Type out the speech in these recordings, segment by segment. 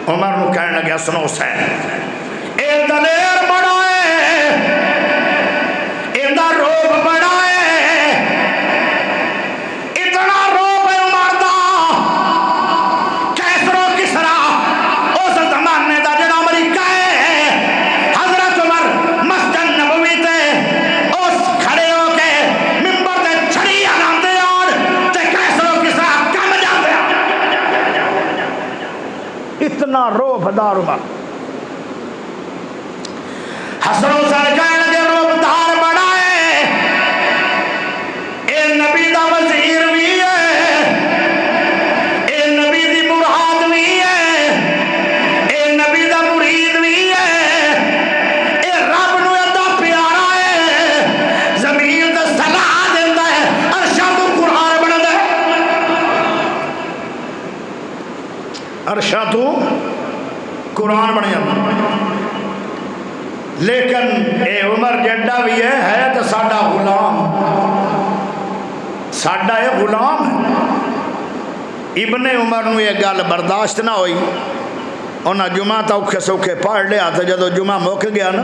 عمر نو کہنے لگا سنو حسین اے دلیر بڑا ہے اندہ روب بڑا ہے اتنا روب ہے عمر دا کیسر و کسرا اس زمانے دا جڑا امریکہ ہے حضرت عمر مسجد نبوی تے اس کھڑے ہو کے ممبر تے چھڑی آناندے اور تے کیسر و کسرا کم جاندے اتنا روب دار عمر حسن حسین کہنے لگے روب دار بڑا ہے اے نبی دا وزیر بھی ہے اے نبی دی مراد بھی ہے اے نبی دا مرید بھی ہے اے رب نو ادا پیارا ہے زمین دا صلاح دیندہ ہے عرشاں تو قرآن بنا دے عرشاں تو قرآن بنا جاتا لیکن اے عمر جڈا بھی ہے تو ساڈا غلام ساڈا یہ غلام ہے ابن عمر نو یہ گل برداشت نہ ہوئی انہاں جمعہ تا اوکھے سوکھے پڑھ لیا تو جدو جمعہ موک گیا نا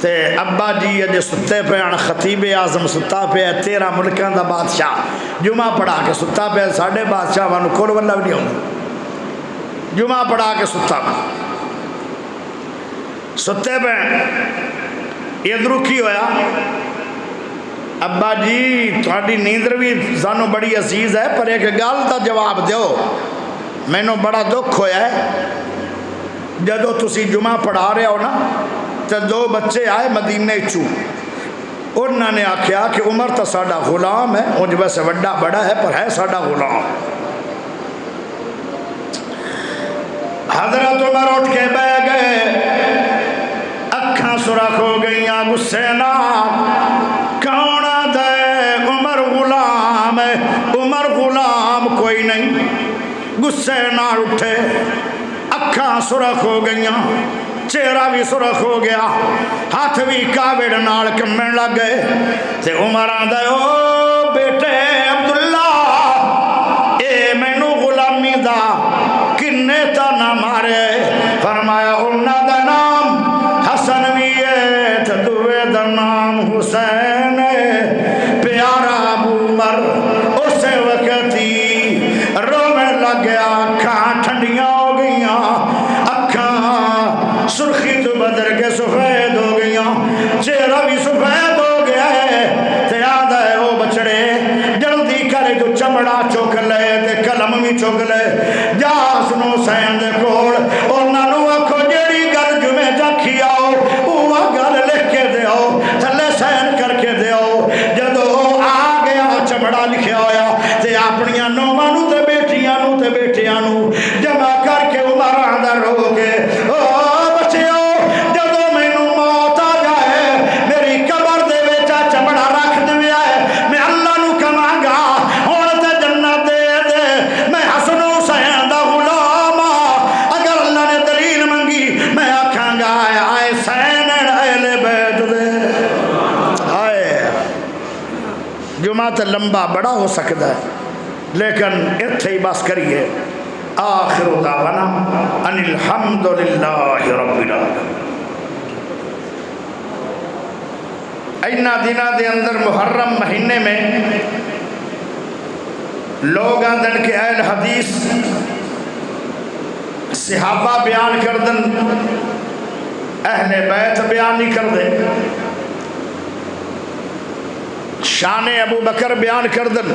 تے ابا جی اجے ستے پہ آن خطیب اعظم ستا پہ 13 ملکان دا بادشاہ جمعہ پڑھا کے ستا پہ ساڑھے بادشاہ وانو کول واللہ بھی نہیں ہوگا جمعہ پڑھا کے ستا پہ ستے پہ ادھر کی ہویا ابا جی تھوڑی نیندر بھی سانو بڑی عزیز ہے پر ایک گل دا جواب دیو میں نو بڑا دکھ ہویا ہے جدو تسی جمعہ پڑھا رہے ہو نا تو 2 بچے آئے مدینے چو انہوں نے آکھیا کہ عمر تا ساڑا غلام ہے انج ویسے وڈا بڑا ہے پر ہے ساڑا غلام حضرت عمر اٹھ کے بہ گئے اکھاں سرخ ہو گئیاں غصے نال کون دے عمر غلام ہے عمر غلام کوئی نہیں غصے نال اٹھے اکھاں سرخ ہو گئیاں چہرہ بھی سرخ ہو گیا ہاتھ بھی کاوڑ نال کمن لگ گئے تے عمر آندا او بیٹے عبداللہ اے مینو غلامی دا کنے تا نہ مارے فرمایا انہاں دا نام حسن بھی ہے تے دوے دا نام حسین ہے پیارا ابو عمر اسے وقت ہی رونے لگ گیا اکھاں ٹھنڈیاں ہو گئیاں اکھاں سرخی تو بدر کے سفید ہو گئیاں چہرہ بھی سفید ہو گیا ہے تے یاد ہے وہ بچڑے جلدی کرے جو چمڑا چوک لے تے قلم بھی چوک لے جا سنو حسین دے کول انہاں نو آکھو جیڑی گل جمعے جکھی آؤ اوہ گل لکھ کے دے آؤ تھلے سین کر کے دے آؤ جدو آ گیا چمڑا لکھیا ہویا تے اپنیاں نوواں نو تے بیٹیاں نو جمع کر کے عمر آندا رو کے او بچیو جدو مینوں موت آ جائے میری قبر دے وچ چمڑا رکھ دے ہے میں اللہ نو کہاں گا ہن تے جنت دے دے میں حسن حسین دا غلام اگر اللہ نے دلیل منگی میں آکھاں گا آئے حسین اہل بیت دے آئے جمعہ تے لمبا بڑا ہو سکتا ہے لیکن اتھے ہی بس کریے آخر دعوانا ان الحمدللہ رب العالمین اینا دنہ دے اندر محرم مہینے میں لوگ آدھن کے اہل حدیث صحابہ بیان کردن اہل بیت بیان نہیں کردے شان ابو بکر بیان کردن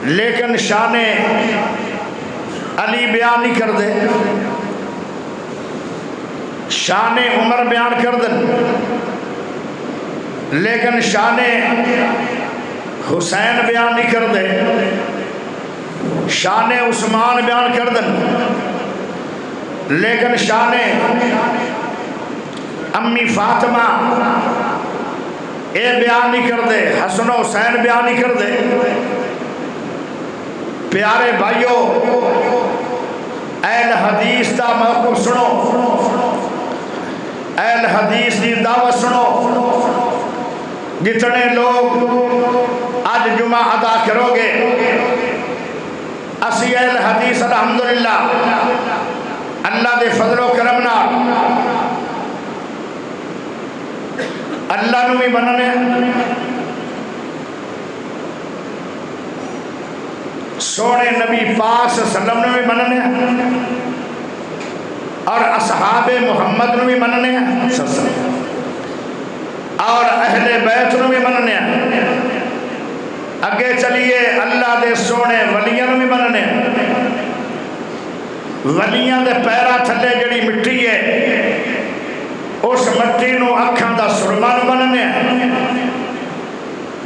لیکن شان علی بیان نہیں کر دے شان عمر بیان کر دن لیکن شان حسین بیان نہیں کر دے شان عثمان بیان کر دن لیکن شان امی فاطمہ اے بیان نہیں کر دے حسن و حسین بیان نہیں کر دے پیارے بھائیو اہل حدیث دا موقف سنو اہل حدیث دی دعوت سنو جتنے لوگ آج جمعہ ادا کرو گے اسی اہل حدیث الحمدللہ اللہ دے فضل و کرم نال اللہ نو بھی مننے سونے نبی پاک صلی اللہ علیہ وسلم نو بھی مننے اور اصحاب محمد نو بھی مننے اور اہل بیت نو بھی مننے اگے چلیے اللہ دے سونے ولیاں نو بھی مننے ولیاں دے پیرا تھلے جڑی مٹی ہے اس مٹی نو اکھاں دا سرما نو مننے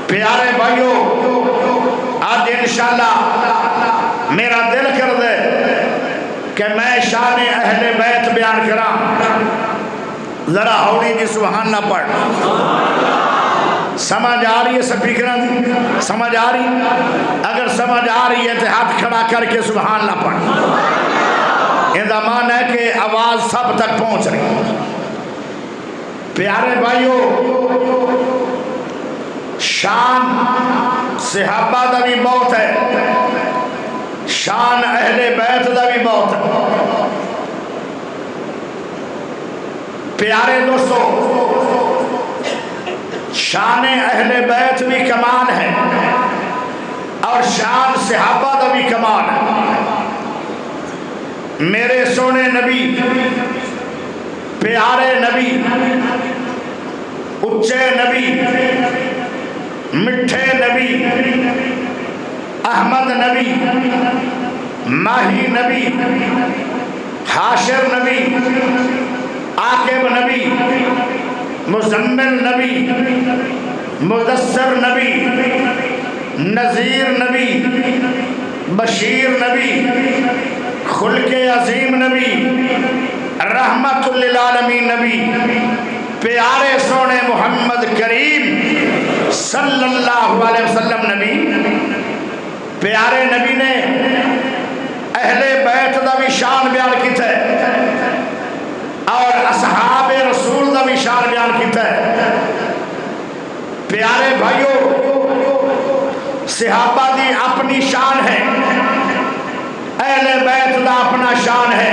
پیارے بھائیو آج انشاءاللہ میرا دل کر دے کہ میں شان اہل بیت بیان کراں ذرا ہوڑی جی سبحان نہ پڑھ سمجھ آ رہی ہے سپیکراں دی سمجھ آ رہی اگر سمجھ آ رہی ہے تو ہاتھ کھڑا کر کے سبحان نہ پڑھ ان دا معنی ہے کہ آواز سب تک پہنچ رہی پیارے بھائیو شان صحابہ دا بھی بہت ہے شان اہل بیت دا بھی بہت ہے پیارے دوستو شان اہل بیت بھی کمال ہے اور شان صحابہ دا بھی کمال ہے میرے سونے نبی پیارے نبی اچھے نبی مٹھے نبی احمد نبی ماہی نبی حاشر نبی عاقب نبی مزمل نبی مدثر نبی نذیر نبی بشیر نبی خلق عظیم نبی رحمت للعالمین نبی پیارے سونے محمد کریم صلی اللہ علیہ وسلم نبی پیارے نبی نے اہل بیت دا بھی شان بیان کیتا ہے اور اصحاب رسول دا بھی شان بیان کیتا ہے پیارے بھائیو صحابہ دی اپنی شان ہے اہل بیت دا اپنا شان ہے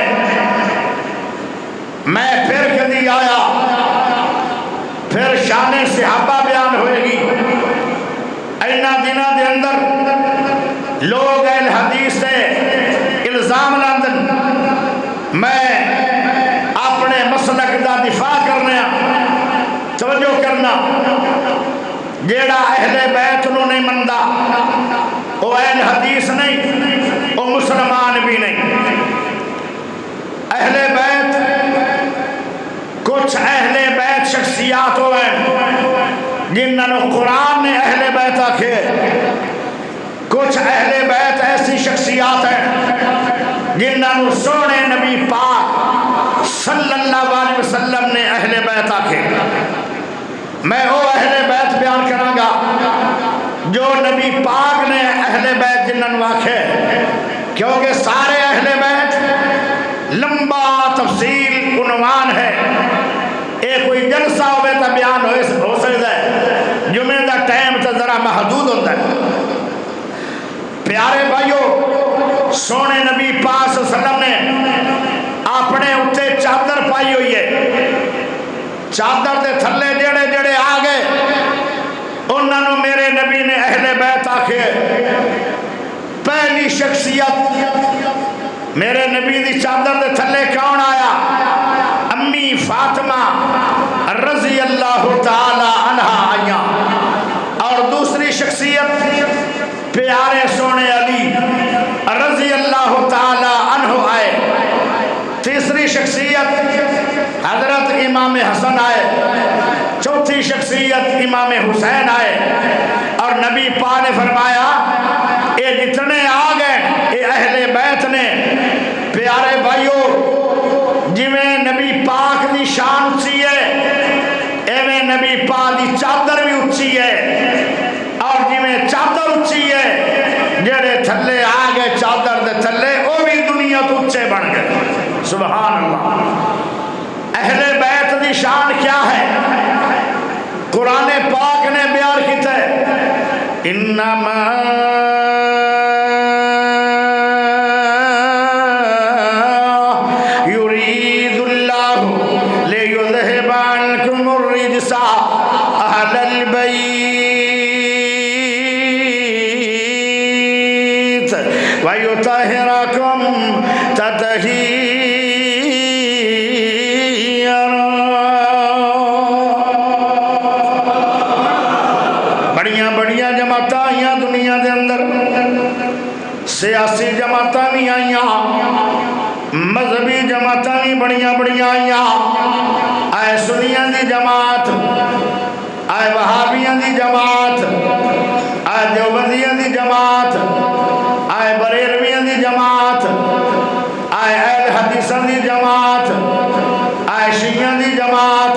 میں پھر کدی آیا پھر شان صحابہ بیان ہوئے گی اینا دنہ دے اندر لوگ اہل حدیث سے الزام لاندن میں اپنے مسلک دا دفاع کرنا توجہ کرنا جیڑا اہل بیت نو نہیں مندا وہ اہل حدیث نہیں وہ مسلمان بھی نہیں اہل بیت کچھ اہل بیت شخصیات ہوئے جنہاں نو قرآن نے اہل بیت آکھے کچھ اہل بیت ایسی شخصیات ہیں جنہاں نو سونے نبی پاک صلی اللہ علیہ وسلم نے اہل بیت آکھے میں وہ اہل بیت بیان کراں گا جو نبی پاک نے اہل بیت جنہاں نو آکھے کیونکہ سارے اہل بیت لمبا تفصیل عنوان ہے ایک کوئی جلسہ ہوئے تا بیان ہو سکتا ہے جمعے دا ٹائم تا ذرا محدود ہوتا ہے پیارے بھائیو سونے نبی پاک صلی اللہ علیہ وسلم نے اپنے اتنے چادر پائی ہوئی ہے چادر دے تھلے جڑے جڑے آ گئے انہوں نے میرے نبی نے اہل بیت آکھے پہلی شخصیت میرے نبی دی چادر دے تھلے کون آیا امی فاطمہ رضی اللہ تعالی عنہ آئیاں اور دوسری شخصیت پیارے سونے علی رضی اللہ تعالی عنہ آئے تیسری شخصیت حضرت امام حسن آئے چوتھی شخصیت امام حسین آئے اور نبی پاک نے فرمایا اے جتنے آ گئے اے اہل بیت نے پیارے بھائیو جویں نبی پاک دی شان اچھی ہے ایویں نبی پاک دی چادر بھی اچھی ہے اور جویں چادر اچھی ہے جڑے تھلے آ گئے چادر دے تھلے وہ بھی دنیا تو اچھے بن گئے سبحان اللہ اہل بیت دی شان کیا ہے قرآن پاک نے بیان کیتا ہے انما وَيُطَهِّرَكُمْ تَطْهِيرًا۔ بڑیاں بڑیاں جماعتاں آئیاں دنیا دے اندر، سیاسی جماعتاں بھی آئیاں، مذہبی جماعتاں بھی بڑیاں بڑیاں آئیاں، آئے سنیاں دی جماعت، آئے وہابیاں دی جماعت، آئے دیوبندیاں دی جماعت، آئے بریلویاں دی جماعت، آئے اہل حدیثاں دی جماعت، آئے شیعیاں دی جماعت،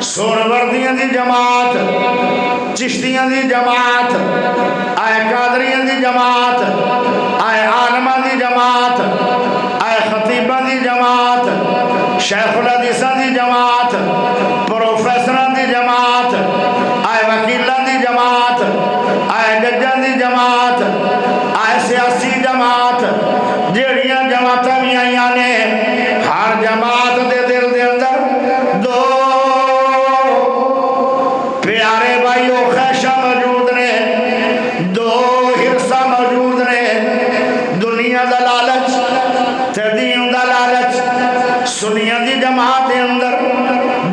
سہروردیاں دی جماعت، چشتیاں دی جماعت، آئے قادریاں دی جماعت، آئے عالماں دی جماعت، آئے خطیباں دی جماعت، شیخ الحدیثاں دی جماعت، پروفیسراں دی جماعت، آئے وکیلاں دی جماعت، آئے ججاں دی جماعت، آئے سیاسی جماعت، جیڑیاں جماعتاں بھی آئیاں نے، ہر جماعت دے دل دے اندر دو پیارے بھائیو خیشہ موجود نے، دو ہرسہ موجود نے، دنیا دا لالچ تے دین دا لالچ۔ سنیاں دی جماعت دے اندر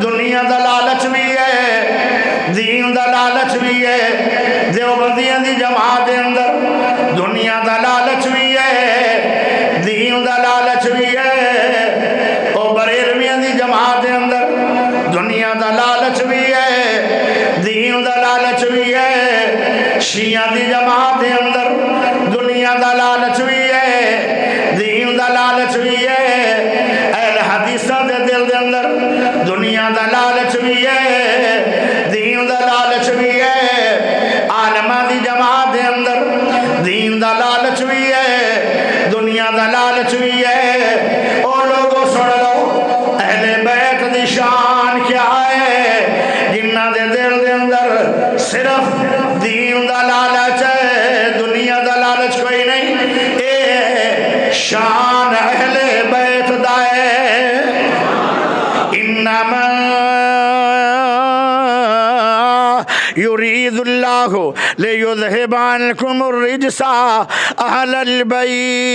دنیا دا لالچ بھی ہے، دین دا لالچ بھی ہے۔ دیوبندیاں دی جماعت دے اندر دنیا دا لالچ بھی ہے، دین دا لالچ بھی ہے۔ او بریلویاں دی جماعت دے اندر دنیا دا لالچ بھی ہے، دین دا لالچ بھی ہے۔ شیعہ دی جماعت دے اندر دنیا دا لالچ بھی ہے، دین دا لالچ بھی ہے۔ اہل حدیثہ دے دل دے اندر دنیا دا لالچ بھی ہے، دین دا لالچ بھی ہے۔ عالمہ دی جماعت دے اندر دین دا لالچ بھی ہے، دنیا دا لالچ بھی ہے۔ اور لوگوں سن لو اہل بیت دی شان کیا ہے، جنہ دے دل دے اندر صرف دین دا لالچ ہے، دنیا دا لالچ کوئی نہیں۔ اے شان اہل بیت دا ہے۔ انما يريد الله ليذهب عنكم الرجس أهل البيت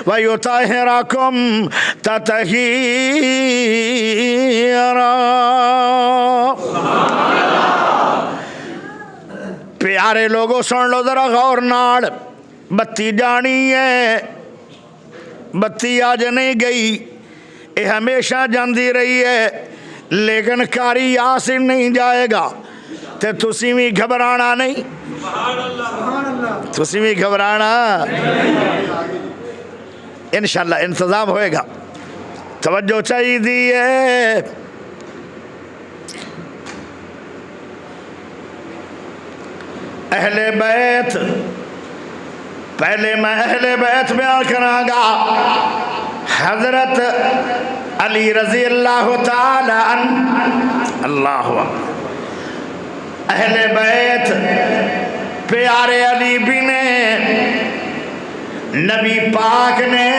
ويطهركم تطهيرا۔ پیارے لوگوں سن لو ذرا غور نال، بتی جانی ہے، بتی آج نہیں گئی، یہ ہمیشہ جاندی رہی ہے، لیکن کاری آسن نہیں جائے گا۔ تے تسی بھی گھبرانا نہیں، تسی بھی گھبرانا، انشاءاللہ انتظام ہوئے گا۔ توجہ چاہیے دیئے۔ اہل بیت، پہلے میں اہل بیت بیان کراں گا۔ حضرت علی رضی اللہ تعالی عنہ، اللہ اکبر، اہل بیت پیارے علی بھی نے، نبی پاک نے،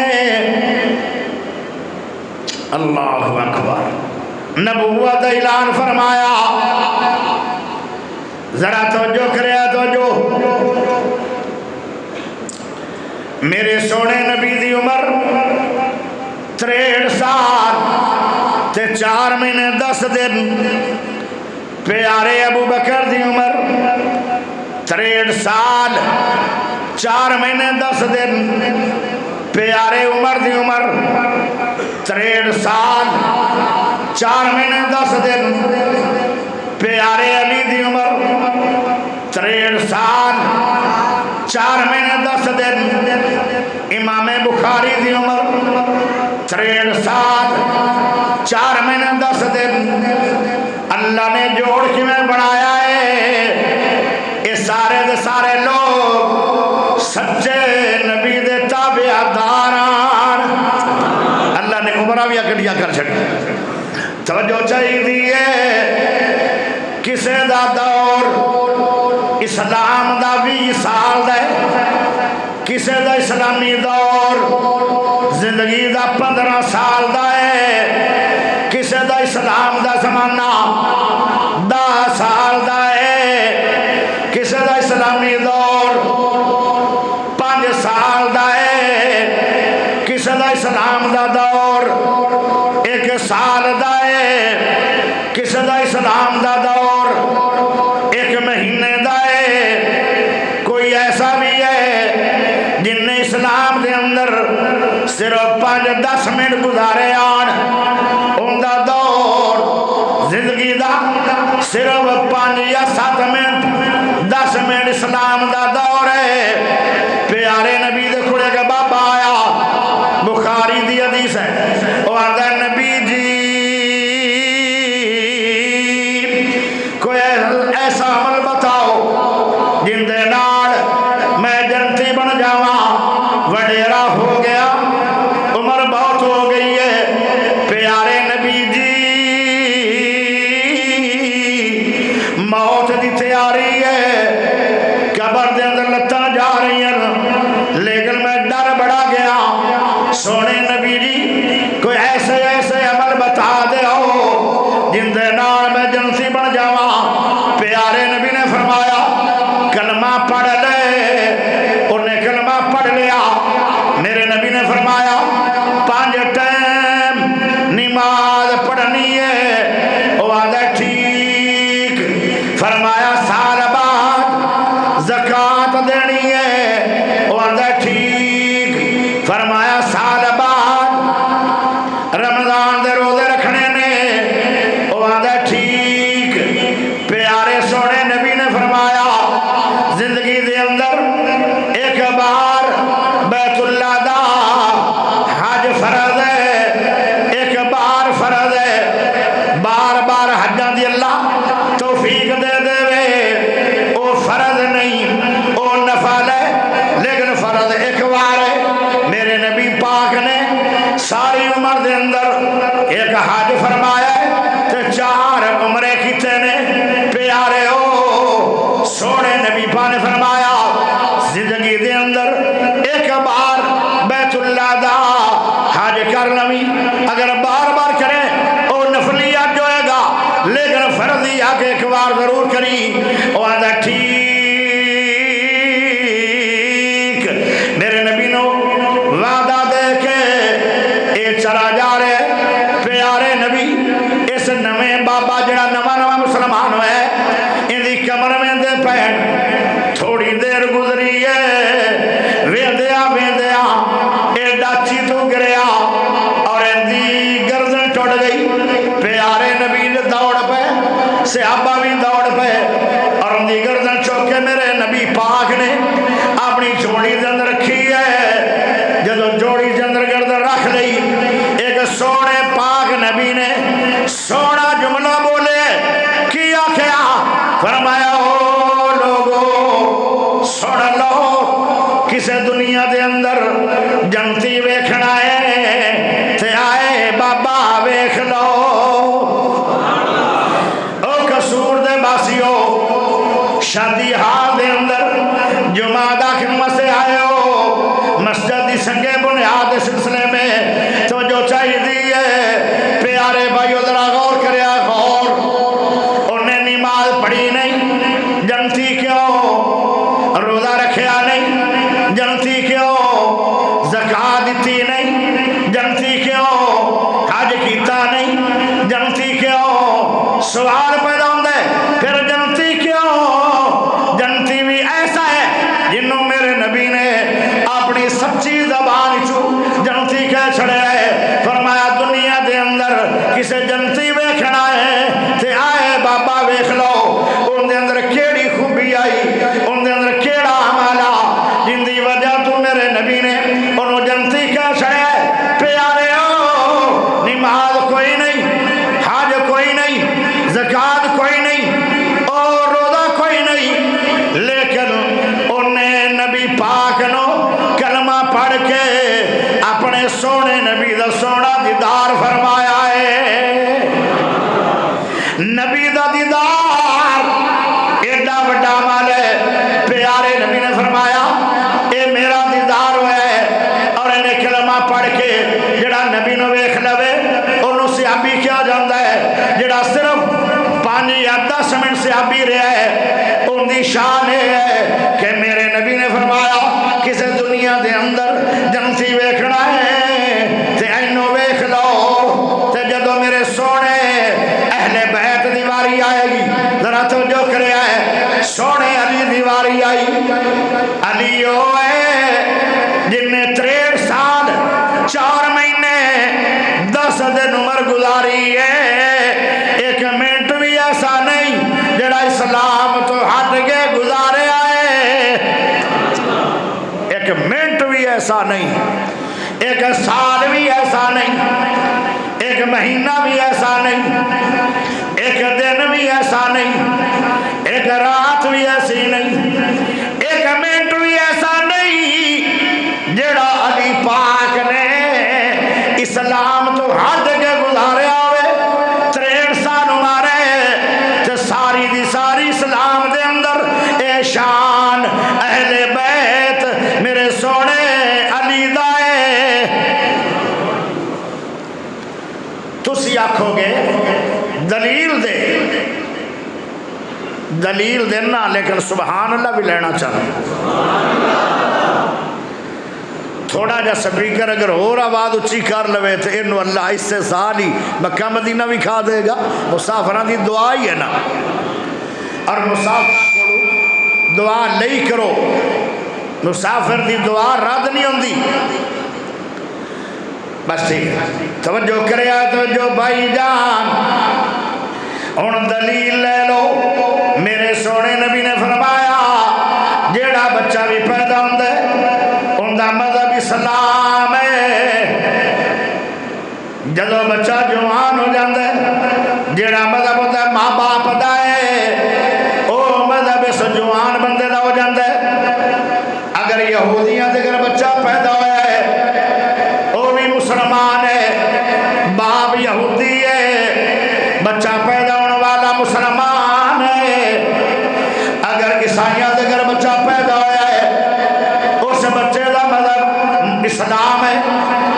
اللہ اکبر، نبوت اعلان فرمایا۔ ذرا توجہ کرے توجہ، میرے سونے نبی دی عمر 63 سال تے 4 مہینے 10 دن۔ پیارے ابو بکر دی عمر 63 سال 4 مہینے 10 دن۔ پیارے عمر دی عمر 63 سال 4 مہینے 10 دن۔ پیارے علی دی عمر 63 سال 4 مہینے 10 دن۔ امام بخاری دی عمر 63 سال 4 مہینے 10 دن۔ اللہ نے جوڑ کے میں بنایا ہے، یہ سارے دے سارے لوگ سچے نبی دے تابعداران۔ اللہ نے عمرہ بھی اکڑیا کر چھڑی۔ توجہ چاہیے دیئے، کسے دا دور اسلام دا 20 سال دے، کسے دا اسلامی دور زندگی دا 15 سال دا ہے، کسے دا اسلام دا زمانہ 10 سال دا ہے، کسے دا اسلامی دور صرف 5-10 منٹ گزارے آن اندہ دور زندگی دا صرف 5 یا 7 منٹ 10 منٹ اسلام دا دور ہے پیارے نبی دے کھڑے کا بابا آیا بخاری دی حدیث ہے وہ آدھا نبی جی کوئی ایسا عمل بتاؤ جن دے نال میں جنتی بن جاواں وڈیرا ہو گیا عمر بہت ہو گئی ہے پیارے نبی جی موت دی تیاری ہے قبر دے اندر لتاں جا رہی ہیں لیکن میں ڈر بڑا گیا سونے نبی جی کوئی ایسے عمل بتا دے ہو جن دے نال میں جنتی بن جاواں پیارے نبی نے فرمایا کلمہ پڑھ لے انہیں کلمہ پڑھ لیا میرے نبی نے فرمایا 5 ٹائم نماز پڑھنی ہے وہ آدھا ٹھیک فرمایا سال بعد زکوٰۃ دینی ہے وہ آدھا ٹھیک فرمایا سال بعد رمضان دے روزے رکھنے نے وہ آدھا ٹھیک پیارے سونے نبی نے فرمایا زندگی دے اندر ایک بار بیت اللہ دا حج فرض ہے ایک بار فرض ہے بار بار حجاں دی اللہ توفیق دے دے وے او فرض نہیں او نفل ہے لیکن فرض ایک بار ہے میرے نبی پاک نے ساری عمر دے اندر ایک حج فرمایا ہے تے 4 عمرے کیتے نے پیارے او سونے نبی پاک نے فرمایا زندگی دے اندر ایک بار بیت اللہ دا حج کر لوی اگر بار بار کرے او نفلیات جو ہے گا لیکن فرضی آ کے ایک بار ضرور کری وہ آدھا ٹھیک میرے نبی نو وعدہ دے کے اے چلا جا رہے پیارے نبی اس نویں بابا جڑا نواں مسلمان ہوئے ان دی کمر میں دے پہن تھوڑی دیر گزری ہے ویندیا ایڈا چیتو گریا اور ان دی گردن ٹوٹ گئی پیارے نبی نے دوڑ پہ صحابہ بھی دوڑ پہ اور ان دی گردن چوکے میرے نبی پاک نے اپنی جوڑی دے اندر رکھی ہے جدو جوڑی دے اندر گردن رکھ لئی ایک سونے پاک نبی نے سونا جملہ بولے کیا کیا فرمایا او لوگو سن لو کسے دنیا دے اندر جنتی ویکھنا ہے تے آئے بابا ویکھ لو او قصور دے باسیو شادی حال دے اندر جمعہ دا خدمت سے آئے ہو مسجد دی سنگے بنیاد سلسلے میں تو جو چاہیے دیئے پیارے بھائیو ذرا غور کریا غور انہیں نماز پڑھی نہیں جنتی کیوں روزہ رکھیا نہیں جنتی کیوں زکوٰۃ دیتی نہیں جنتی کیوں حج کیتا نہیں جنتی کیوں سوال پیدا ہوتا ہے پھر جنتی کیوں جنتی بھی ایسا ہے جنہوں میرے نبی نے اپنی سچی زبان چو جنتی کہہ چھڑے ہے فرمایا دنیا دے اندر کسے جنتی ویکھنا ہے تے آئے بابا ویکھ لو ان دے اندر کیڑی خوبی آئی ان دے اندر کیڑا عمالہ جن دی وجہ تو میرے نبی نے انہوں جنتی کہہ چھڑے ہے پیارے ہو نماز کوئی نہیں حج کوئی نہیں زکوٰۃ کوئی نہیں اور روزہ کوئی نہیں لیکن انہیں نبی پاک نو کلمہ پڑھ کے اپنے سونے نبی دا سونا دیدار فرمایا ہے نبی دا دیدار ایڈا بڑا عمل ہے پیارے نبی نے فرمایا اے میرا دیدار ہوا ہے اور انہیں کلمہ پڑھ کے جڑا نبی نو ویکھ لوے انہوں صحابی کیا جاندہ ہے جڑا صرف 5 یا 10 منٹ صحابی رہا ہے ان دی شان ہے کہ میرے نبی نے فرمایا کسے دنیا دے اندر جنتی ویکھنا ہے تے اینو ویکھ لو تے جدو میرے سونے اہل بیت دیواری آئے گی ذرا توجہ کرے آئے سونے علی دیواری آئی علی وہ ہے جن نے 63 سال 4 مہینے 10 دن عمر گزاری ہے، ایک منٹ بھی ایسا نہیں جڑا اسلام تو ہٹ کے گزارے آئے، ایک منٹ بھی ایسا نہیں، ایک سال بھی ایسا نہیں، ایک مہینہ بھی ایسا نہیں، ایک دن بھی ایسا نہیں، ایک رات بھی ایسی نہیں، ایک منٹ بھی ایسا نہیں جڑا علی پاک نے اسلام تو ہٹ کے گزارے آوے۔ 63 سال مارے تے ساری دی ساری اسلام دے اندر اے شان اہل بیت میرے سونے علی دا ہے۔ تسی آکھو گے دلیل دے، دلیل دینا، لیکن سبحان اللہ بھی لینا چاہتا تھوڑا جا سپیکر اگر اور آواز اچھی کر لوے تو انہوں اللہ اس سے سالی مکہ مدینہ بھی کھا دے گا۔ مسافران دی دعا ہی ہے نا، اور مسافران کو دعا لئی کرو، مسافر دی دعا رد نہیں ہوندی۔ بس ٹھیک ہے، توجہ کرے آئے توجہ بھائی جان، ان دلیل لے لو۔ میرے سونے نبی نے فرمایا جیڑا بچہ بھی پیدا ہوندے ان دا مذہب اسلام ہے، جدو بچہ جوان ہو جاندے جیڑا مذہب ہوتا ہے ماں باپ دا ہے، او مذہب اس جوان بندے دا ہو جاندے۔ اگر یہودیاں دے اگر بچہ پیدا ہویا ہے او بھی مسلمان ہے، باپ یہودی ہے، بچہ پیدا ہونے والا مسلمان ہے۔ اگر عیسائیاں دے اگر بچہ پیدا ہویا ہے اس بچے دا مذہب اسلام ہے،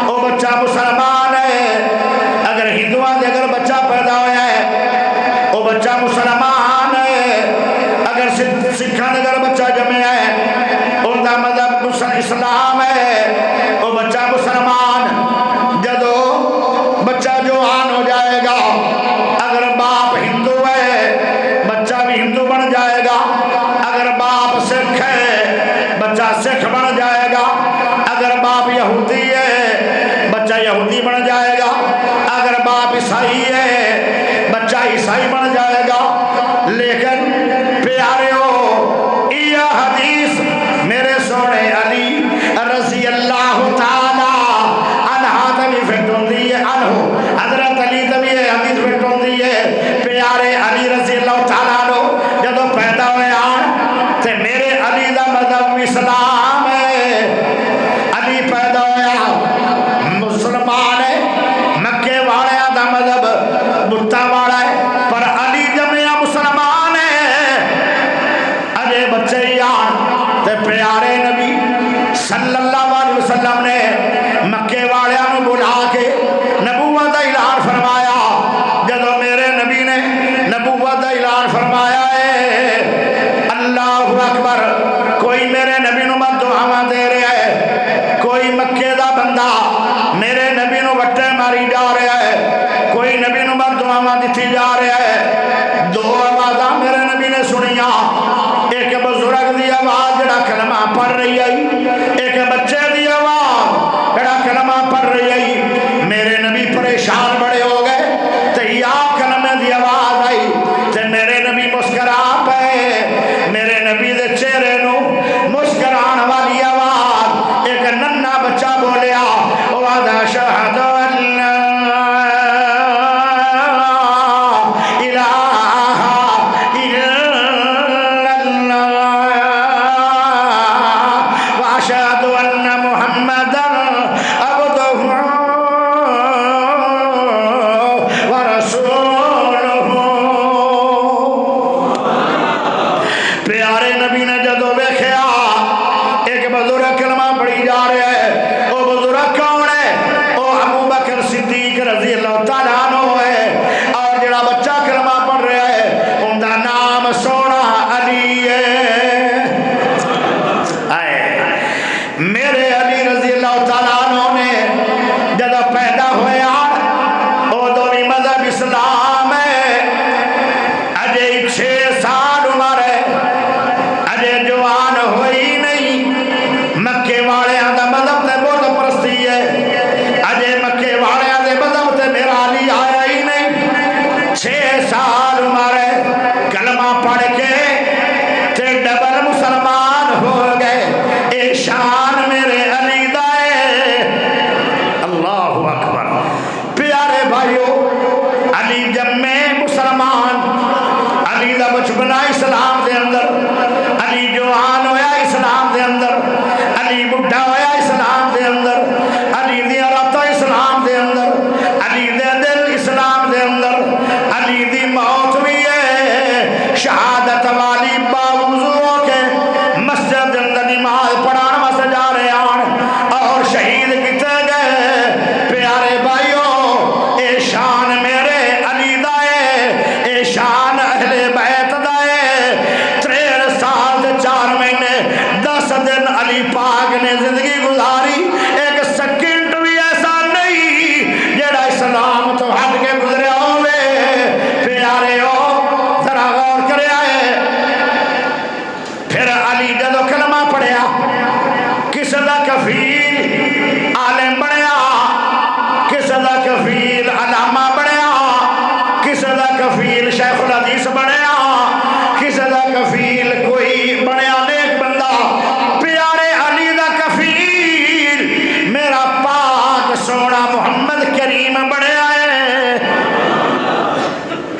وہ بچہ مسلمان ہے۔ اگر ہندوؤں دے اگر بچہ پیدا ہویا ہے وہ بچہ مسلمان ہے۔ اگر سکھاں دے اگر بچہ جمع ہے ان دا مذہب اسلام ہے، وہ بچہ مسلمان۔ جدو بچہ جوان ہو جائے گا، اگر باپ ہندو ہے بچہ بھی ہندو بن جائے گا، اگر باپ سکھ ہے بچہ سکھ بن جائے گا، اگر باپ یہودی ہے بچہ یہودی بن جائے گا، اگر باپ عیسائی ہے بچہ عیسائی بن جائے گا۔ لیکن پیاریو یہ حدیث میرے سونے علی رضی اللہ تعالی عنہ تبھی فٹون دی ہے، عنہ حضرت علی تبھی حدیث فٹون دی ہے۔ پیارے علی رضی اللہ تعالیٰ عنہ جدو پیدا ہوئے آن تے میرے علی دا مذہب اسلام ہے۔ علی پیدا ہویا مسلمان ہے، مکے والے دا مذہب بتا والا ہے، پر علی جمعہ مسلمان ہے۔ اجے بچے یار تے پیارے نبی صلی اللہ علیہ وسلم نے مکے والیاں نو بلا کے نبوت دا اعلان فرمایا۔ جدو میرے نبی نے نبوت دا اعلان فرمایا ہے، اللہ اکبر، کوئی میرے نبی نو مت دعاواں دے رہا ہے، کوئی مکے دا بندہ میرے نبی نو وٹے ماری جا رہا ہے، کوئی نبی نو مت دعاواں دتی جا رہا ہے۔ دو آوازاں میرے نبی نے سنیاں، ایک بزرگ دی آواز جڑا کلمہ پڑھ رہی ہے، ایک بچے دی آواز جڑا کلمہ پڑھ رہی ہے۔ میرے نبی پریشان بڑے ہو گئے تے یا کلمے دی آواز آئی تے میرے نبی مسکرا پے۔ میرے نبی دے چہرے نو مسکران والی آواز ایک ننھا بچہ بولیا، وَعَدَ شَهَدَ اسلام ہے، اجے 6 سال عمر ہے، اجے جو مسلمان ہو گئے اے شان میرے علی دائے اللہ اکبر پیارے بھائیو علی جب میں مسلمان علی دا بچپنا اسلام دے اندر علی جوان ہویا اسلام دے اندر علی بڑھا ہویا اسلام دے اندر علی دی رات اسلام دے اندر علی دے دل اسلام دے اندر علی دی موت بھی ہے شہادت والی باوضو کے مسجد اندر نماز پڑھان واسطے جا رہے ہیں اور شہید کیتے گئے پیارے بھائیو اے شان میرے علی دائے اے شان اہل بیت دائے 63 سال 4 مہینے 10 دن علی پاک نے زندگی گزاری ایک سیکنڈ بھی ایسا نہیں جڑا اسلام تو ہٹ کے گزرے ہوئے پیارے ہو ذرا غور کرے آئے پھر علی جدو کلمہ پڑھیا کس دا کفیل عالم بنیا کس دا کفیل علامہ بنیا کس دا کفیل شیخ الحدیث بنیا کس دا کفیل کوئی بنیا نیک بندہ پیارے علی دا کفیل میرا پاک سونا محمد کریم بنیا ہے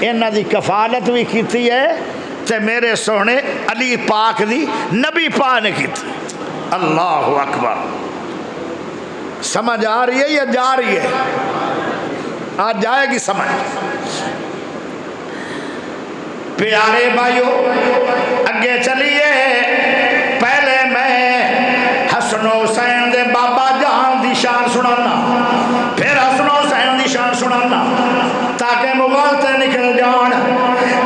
انہاں دی کفالت بھی کیتی ہے تے میرے سونے علی پاک دی نبی پاک نے کیتی اللہ اکبر سمجھ آ رہی ہے یا جا رہی ہے آج جائے گی سمجھ پیارے بھائیو اگے چلیے پہلے میں حسن و حسین دے بابا جان دی شان سنانا پھر حسن و حسین دی شان سنانا تاکہ مغالطے نکل جان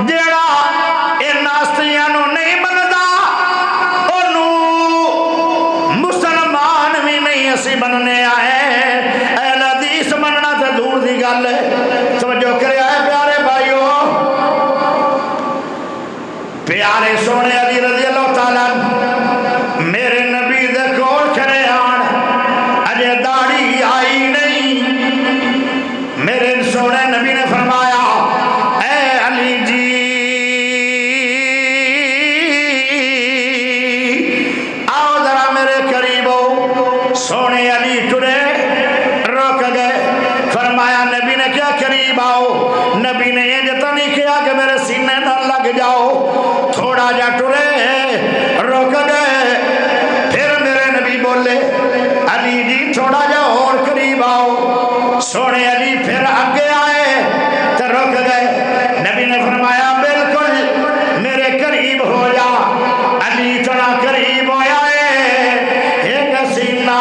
جیڑا ان ناستیاں نو نہیں بندا انہوں مسلمان بھی نہیں اسی بننے آئے اہل حدیث مننا تے دور دی گل ہے توجہ کرے آئے پیارے بھائیو پیارے سونے علی رضی اللہ تعالیٰ میرے نبی دے کول کھڑے آن اجے داڑھی آئی نہیں میرے سونے نبی نے فرمایا اے علی جی آؤ ذرا میرے قریب ہو سونے علی ٹرے روک گئے فرمایا نبی نے کیا قریب آؤ نبی نے یہ جتا نہیں کیا کہ میرے سینے نہ لگ جاؤ تھوڑا جا ٹرے روک گئے پھر میرے نبی بولے علی جی تھوڑا جا اور قریب آؤ سونے علی پھر آگے آئے تو روک گئے نبی نے فرمایا بالکل میرے قریب ہو جا علی تھوڑا قریب ہویا ہے ایک سینہ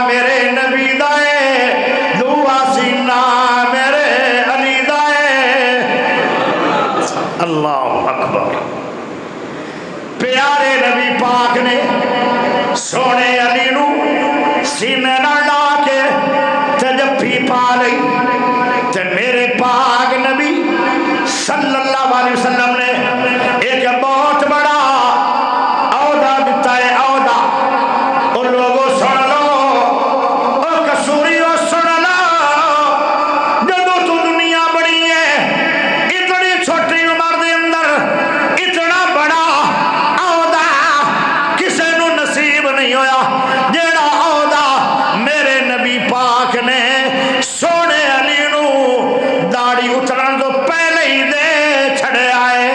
میرے نبی دائے دعا سینہ میرے علی دائے اللہ اکبر پیارے نبی پاک نے سونے علی نو سینے نہ لا کے تجفی پا لئی تے میرے پاک نبی صلی اللہ علیہ وسلم نے ایک بہت بڑا عہدہ دیتا ہے عہدہ اور لوگوں سن لو اور کسوریوں سن لو جدو تو دنیا بڑی ہے اتنی چھوٹی عمر دے اندر اتنا بڑا عہدہ کسے نو نصیب نہیں ہویا جیڑا عہدہ میرے نبی پاک نے سونے علی نو داڑھی اترن تو پہلے ہی دے چھڑے آئے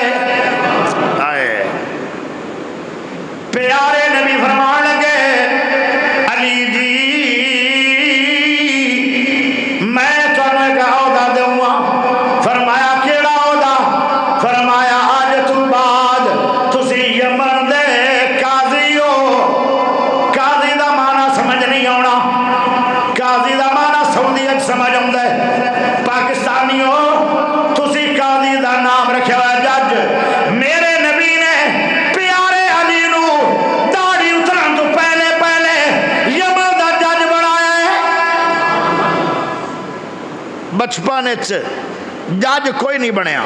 پیارے نبی فرمان لگے علی جی میں تمہیں ایک عہدہ دوں گا فرمایا کیڑا عہدہ فرمایا آج تو بعد تسی یمن دے قاضی ہو قاضی دا معنی سمجھ نہیں آنا قاضی دا معنی سعودیت سمجھ آتا ہے پاکستانی ہو تسی قاضی دا نام رکھا ہوا ہے جج میرے نبی نے پیارے علی نو داڑھی اترن تو پہلے پہلے یمن دا جج بنایا ہے بچپن جج کوئی نہیں بنیا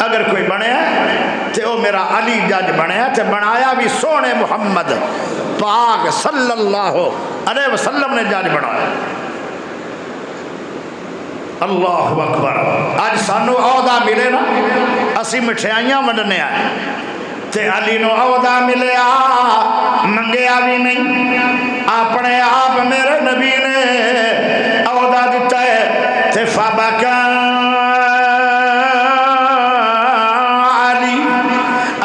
اگر کوئی بنیا تو وہ میرا علی جج بنیا تو بنایا بھی سونے محمد پاک صلی اللہ علیہ وسلم نے جج بنایا اللہ اکبر اج سانو عہدہ ملے نا اسی مٹھائیاں ونڈنے آئے تے علی نو عہدہ ملیا منگیا بھی نہیں اپنے آپ میرے نبی نے عہدہ دیتا ہے تے فبکا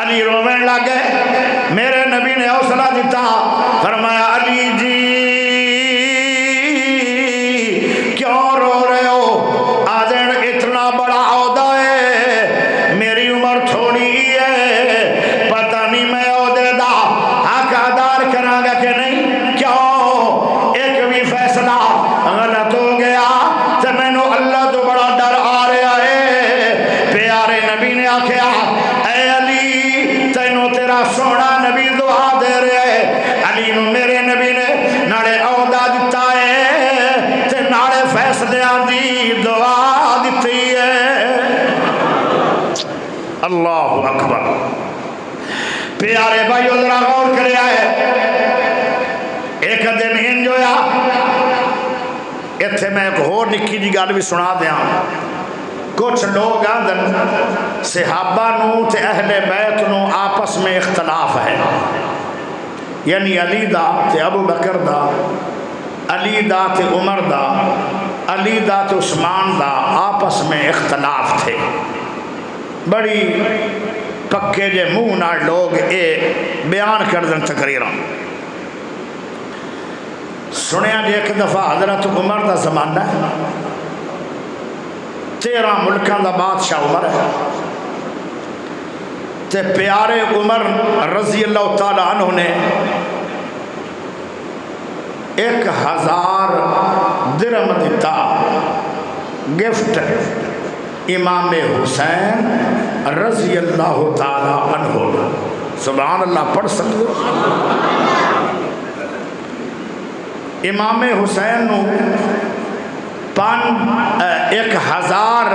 علی رونے لگے میرے نبی نے حوصلہ دیتا فرمایا علی جی کیوں رو رہے ہو آدھن اتنا بڑا عہدہ ہے میری عمر تھوڑی ہے پتہ نہیں میں عہدے دا حق ادا کراں گا کہ نہیں کیوں ایک بھی فیصلہ غلط ہو گیا تے مینوں اللہ تو بڑا ڈر آ رہا ہے پیارے نبی نے آکھیا اے علی تینوں تیرا سونا نبی دعا دے رہے ہے علی نو میرے نبی نے ناڑے عہدہ دیتا ہے تے ناڑے فیصلے دی دعا دیتی ہے اللہ اکبر پیارے بھائیو ذرا غور کریا ہے ایک دن انج ہویا ایتھے میں ایک اور نکی جی گل بھی سنا دیاں کچھ لوگ آدھن صحابہ نو تے اہل بیت نو آپس میں اختلاف ہے یعنی علی دا تے ابو بکر دا علی دا تے عمر دا علی دا تے عثمان دا آپس میں اختلاف تھے بڑی پکے جے منہ نہ لوگ اے بیان کر دن تقریراں سنیا جے ایک دفعہ حضرت عمر دا زمانہ ہے 13 ملکان دا بادشاہ عمر ہے تے پیارے عمر رضی اللہ تعالیٰ عنہ نے 1000 درہم دیتا گفٹ امام حسین رضی اللہ تعالیٰ عنہ سبحان اللہ پڑھ سکتے امام حسین نو 1000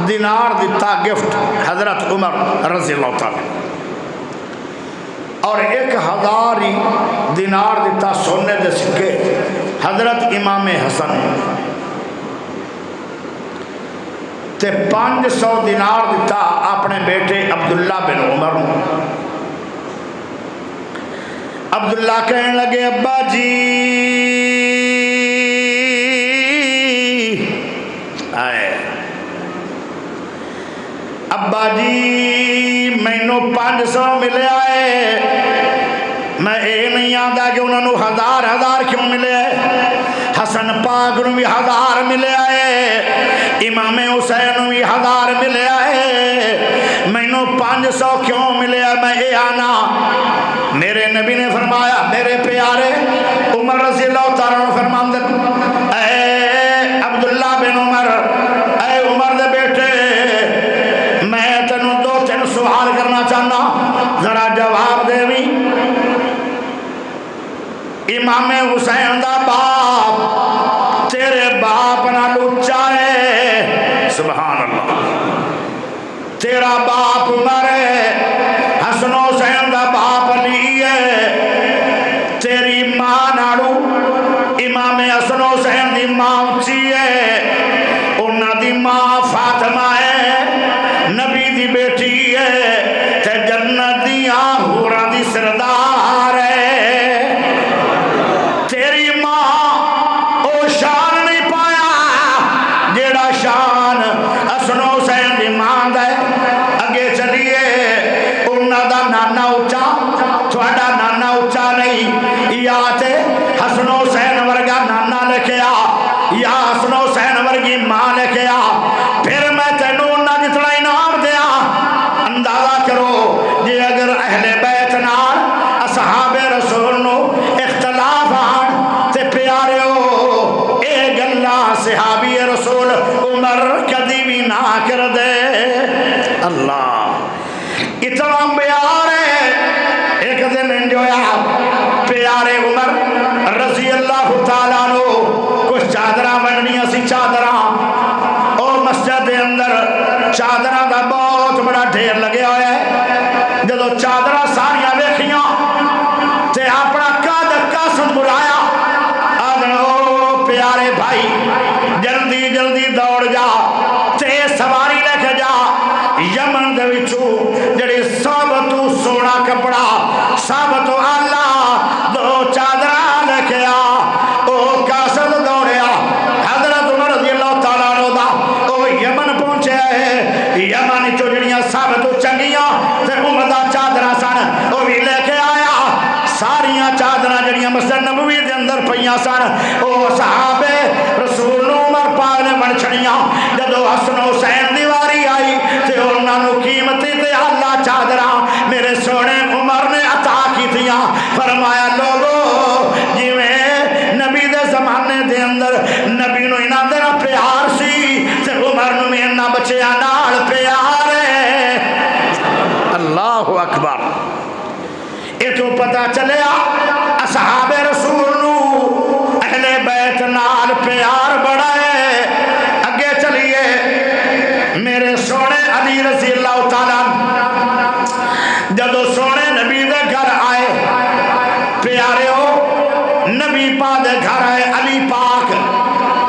دینار دیتا گفٹ حضرت عمر رضی اللہ تعالیٰ اور 1000 دینار دیتا سونے دے سکے حضرت امام حسن تے 500 دینار دیتا اپنے بیٹے عبداللہ بن عمر عبداللہ کہنے لگے ابا جی ابا جی مینوں 500 ملے آئے میں اے نہیں آدھا کہ انہوں نے 1000 کیوں ملے آئے حسن پاک نو بھی 1000 ملے آئے امام حسین بھی 1000 ملے آئے مینوں 500 کیوں ملے آئے میں اے آنا میرے نبی نے فرمایا میرے پیارے عمر رضی اللہ تعالیٰ عنہ فرماندے اے عبداللہ بن عمر اے عمر دے بیٹے میں تینوں 2-3 سوال کرنا چاہنا ذرا جواب دے بھی امام حسین دا باپ تیرے باپ نہ لچا ہے سبحان اللہ تیرا باپ عمر ہے حسن حسین دا باپ علی ہے تیری ماں ناڑو امام حسن حسین دی ماں اچھی ہے انہاں دی ماں فاطمہ ہے نبی دی بیٹی ہے تے جنت دیاں حوراں دی سردار ہے تیری ماں او شان نہیں پایا جیڑا شان حسن حسین دی ماں دا اگے چلیے انہاں دا نانا اچا تھوڑا نانا اچا نہیں یا تے حسن حسین ورگا نانا لکھے آ یا حسن حسین ورگی ماں لکھے آ پھر میں تینوں انہاں جتنا انعام دیا اندازہ کرو جی اگر اہل بیت نال اصحاب رسول نو اختلاف آن تے پیارے ہو اے گلہ صحابی رسول عمر کدی بھی نہ کر دے اللہ اتنا پیار ہے ایک دن انجویا پیارے عمر رضی اللہ تعالیٰ عنہ کچھ چادرہ بننی اسی چادرہ اور مسجد دے اندر چادرہ دا بہت بڑا ڈھیر لگے ہوئے ہیں جدو چادرہ ساریاں ویکھیاں تے اپنا قاسم بلایا آدھنو پیارے بھائی جلدی جلدی دوڑ جا کپڑا سب تو آلہ 2 چادر لے کے آ او قاصد دوڑیا حضرت عمر رضی اللہ تعالیٰ عنہ دا او یمن پہنچے ہے یمن چو جڑیاں سب تو چنگیاں تے عمدہ چادرہ سن او بھی لے کے آیا ساریاں چادرہ جڑیاں مسجد نبوی دے اندر پہیاں سن او صحابے رسول عمر پاک نے بن چھڑیاں جدو حسن حسین دیواری آئی تے انہاں نو قیمتی تے اللہ چادرہ میرے سونے عمر نے عطا کی تھیاں فرمایا لوگو جویں نبی دے زمانے دے اندر نبی نو انہاں دے پیار سی تے عمر نو میں انہاں بچیاں نال پیار ہے اللہ اکبر یہ تو پتہ چلیا اصحاب رسول نو اہل بیت نال پیار بڑا ہے اگے چلیے میرے سونے علی رضی اللہ تعالیٰ جدو سونے نبی دے گھر آئے پیارے ہو نبی پاک دے گھر آئے علی پاک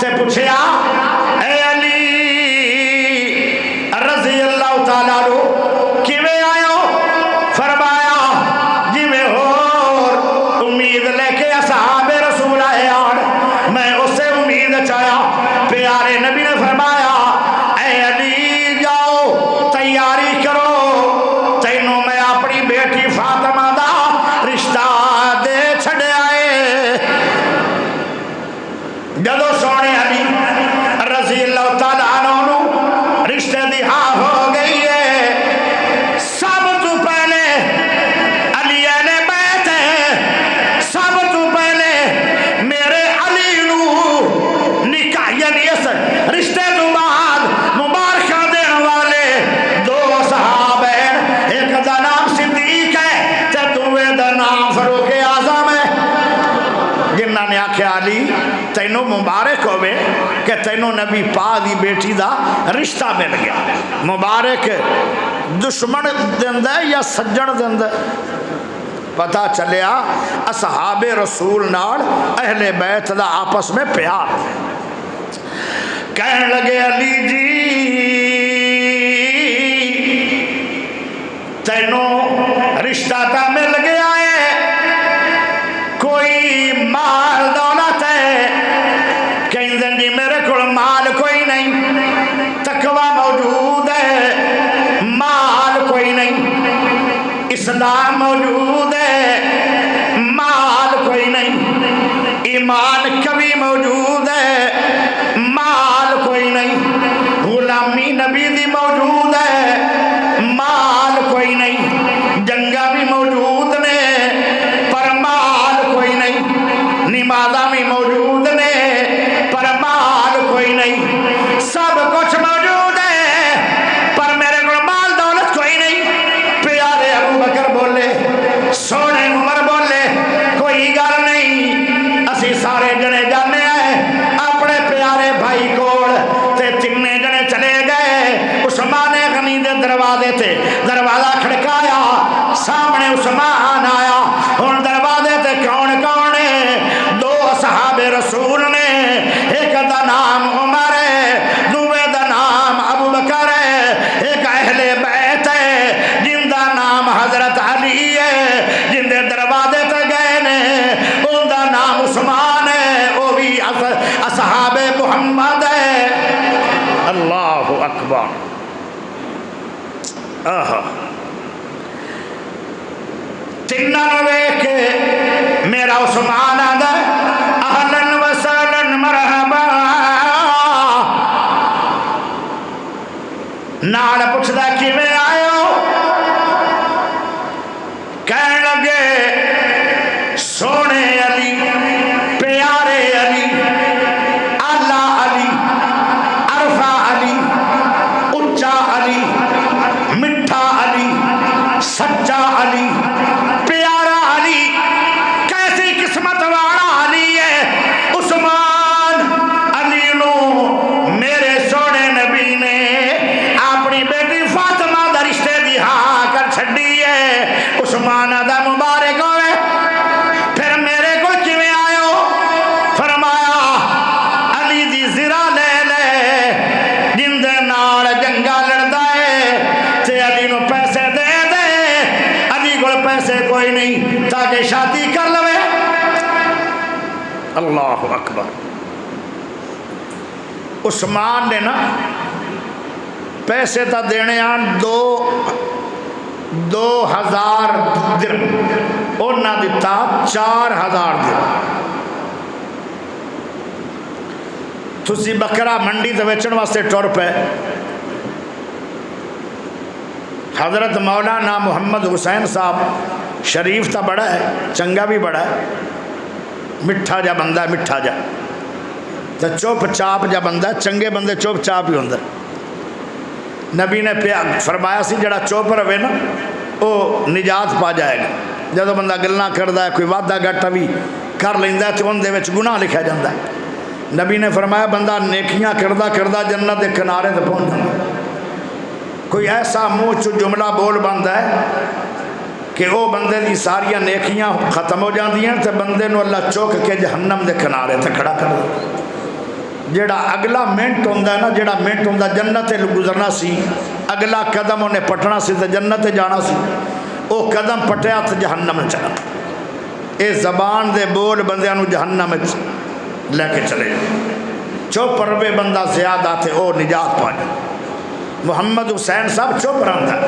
تے پوچھیا اے علی رضی اللہ تعالیٰ کیویں آئے ہو فرمایا جویں ہور امید لے کے اصحاب رسول آئے آن میں اسے امید چاہیا پیارے نبی نے فرمایا اے علی جاؤ تیاری کرو تینوں میں اپنی بیٹی فاطمہ دا رشتہ دے چھڑے آئے جدو سونے علی رضی اللہ تعالیٰ عنہ رشتے دی ہاں ہو گئی ہے سب تو پہلے علی اہل بیت ہے سب تو پہلے میرے علی نو نکاح یعنی اس رشتے تو بعد مبارکہ دین والے 2 صحابین ایک دا نام صدیق ہے تے دوے دا نام فاروق اعظم ہے جنہاں نے آکھیا علی تینوں مبارک ہوئے کہ تینوں نبی پاک دی بیٹی دا رشتہ مل گیا مبارک دشمن دندہ یا سجن دندہ پتہ چلیا اصحاب رسول نال اہل بیت دا آپس میں پیار کہنے لگے علی جی تینوں رشتہ تا مل گیا ہے کوئی مال دولت ہے کہیں جی میرے کو مال کوئی نہیں تقوی موجود ہے مال کوئی نہیں اسلام موجود ہے مال کوئی نہیں ایمان کبھی موجود ہے مال کوئی نہیں غلامی نبی دی موجود ہے مال کوئی نہیں جنگا بھی موجود نے پر مال کوئی نہیں نمازہ بھی موجود نے پر مال کوئی نہیں سب کچھ موجود ہے پر میرے کو مال دولت کوئی نہیں پیارے ابو بکر بولے سونے عمر بولے کوئی گل نہیں اسی سارے جنے جانے ہیں اپنے پیارے بھائی کول تے تینے جنے چلے گئے عثمان غنی دے دروازے تے دروازہ کھڑکایا سامنے عثمان آیا ہن دروازے تے کون کون ہے 2 صحاب رسول نے ایک دا نام عمر ہے دوے دا نام ابو بکر ہے ایک اہل بیت ہے جن دا نام حضرت علی ہے جن دے دروازے تے گئے نے ان دا نام عثمان ہے وہ بھی اصحاب محمد ہے اللہ اکبر تینوں ویکھ کے میرا عثمان آندا اہلن وسہلن مرحبا نال پوچھدا کیویں آئے ہو کہن لگے سونے علی پیارے علی اعلی علی عرفہ علی اونچا علی میٹھا علی سچا علی پیارا علی کیسی قسمت والا علی ہے عثمان علی نو میرے سونے نبی نے اپنی بیٹی فاطمہ دا رشتے دی ہاں کر چھڈی ہے عثمان دا مبارک ہوئے پھر میرے کو کیویں پیسے کوئی نہیں تاکہ شادی کر لوے. اللہ اکبر. عثمان نے نا پیسے تا دینے آن 2000 درہم اور نہ دیتا 4000 درہم. تسی بکرا منڈی تے ویچن واسطے ٹر پے. حضرت مولانا محمد حسین صاحب شریف تا بڑا ہے, چنگا بھی بڑا ہے, مٹھا جا بندہ ہے, مٹھا جا تے چوپ چاپ جا بندہ ہے. چنگے بندے چوپ چاپ ہی ہوندے. نبی نے فرمایا سی جڑا چوپ رہے نا وہ نجات پا جائے گا. جدو بندہ گلاں کردا ہے, کوئی وعدہ گھٹا بھی کر لیندا ہے تے اون دے وچ گناہ لکھا جاندا ہے. نبی نے فرمایا بندہ نیکیاں کردہ کردہ جنت کے کنارے تے پہنچ جاتا ہے. کوئی ایسا منہ چ جملہ بول بندا ہے کہ وہ بندے دی ساریاں نیکیاں ختم ہو جاندیاں تے بندے نو اللہ چوک کے جہنم دے کنارے تے کھڑا کر دیتا. جیڑا اگلا منٹ ہوندا ہے نا, جیڑا منٹ ہوندا جنت تے گزرنا سی, اگلا قدم انہیں پٹنا سی تے جنت تے جانا سی, او قدم پٹیا تے جہنم چلا. اے زبان دے بول بندیاں نو جہنم لے کے چلے جائے. چپ روے بندہ زیادہ تھے او نجات پا جائے. محمد حسین صاحب چپ رہتا ہے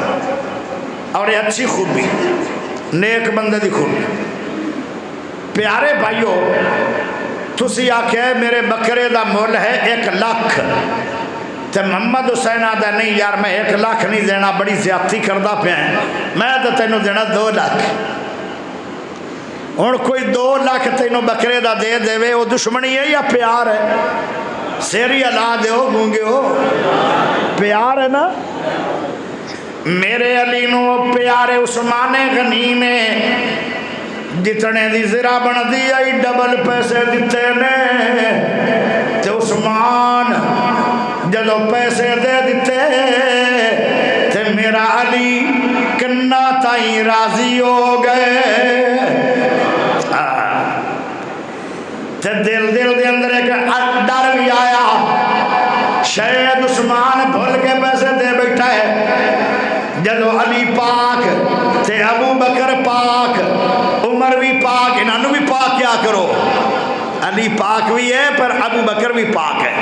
اور یہ اچھی خوبی, نیک بندے دی خوبی. پیارے بھائیو, تسی آکھے میرے بکرے دا مول ہے 1 لاکھ تے محمد حسین آدھا نہیں یار میں 1 لاکھ نہیں دینا, بڑی زیادتی کردہ پہ ہیں, میں تو تینوں دینا 2 لاکھ. ہن کوئی 2 لاکھ تینوں بکرے دا دے دے وے, وہ دشمنی ہے یا پیار ہے؟ سیری اللہ دے ہو گونگے ہو, پیار ہے نا. میرے علی نو پیارے عثمان غنی نے جتنے دی زرا بن دی آئی ڈبل پیسے دیتے نے. تے عثمان جدو پیسے دے دیتے تے میرا علی کنا تائیں راضی ہو گئے. تے دل دے اندر ایک ڈر بھی آیا, شاید عثمان بھول کے پیسے دے بیٹھا ہے. جدو علی پاک تے ابو بکر پاک عمر بھی پاک, انہوں بھی پاک کیا کرو. علی پاک بھی ہے پر ابو بکر بھی پاک ہے.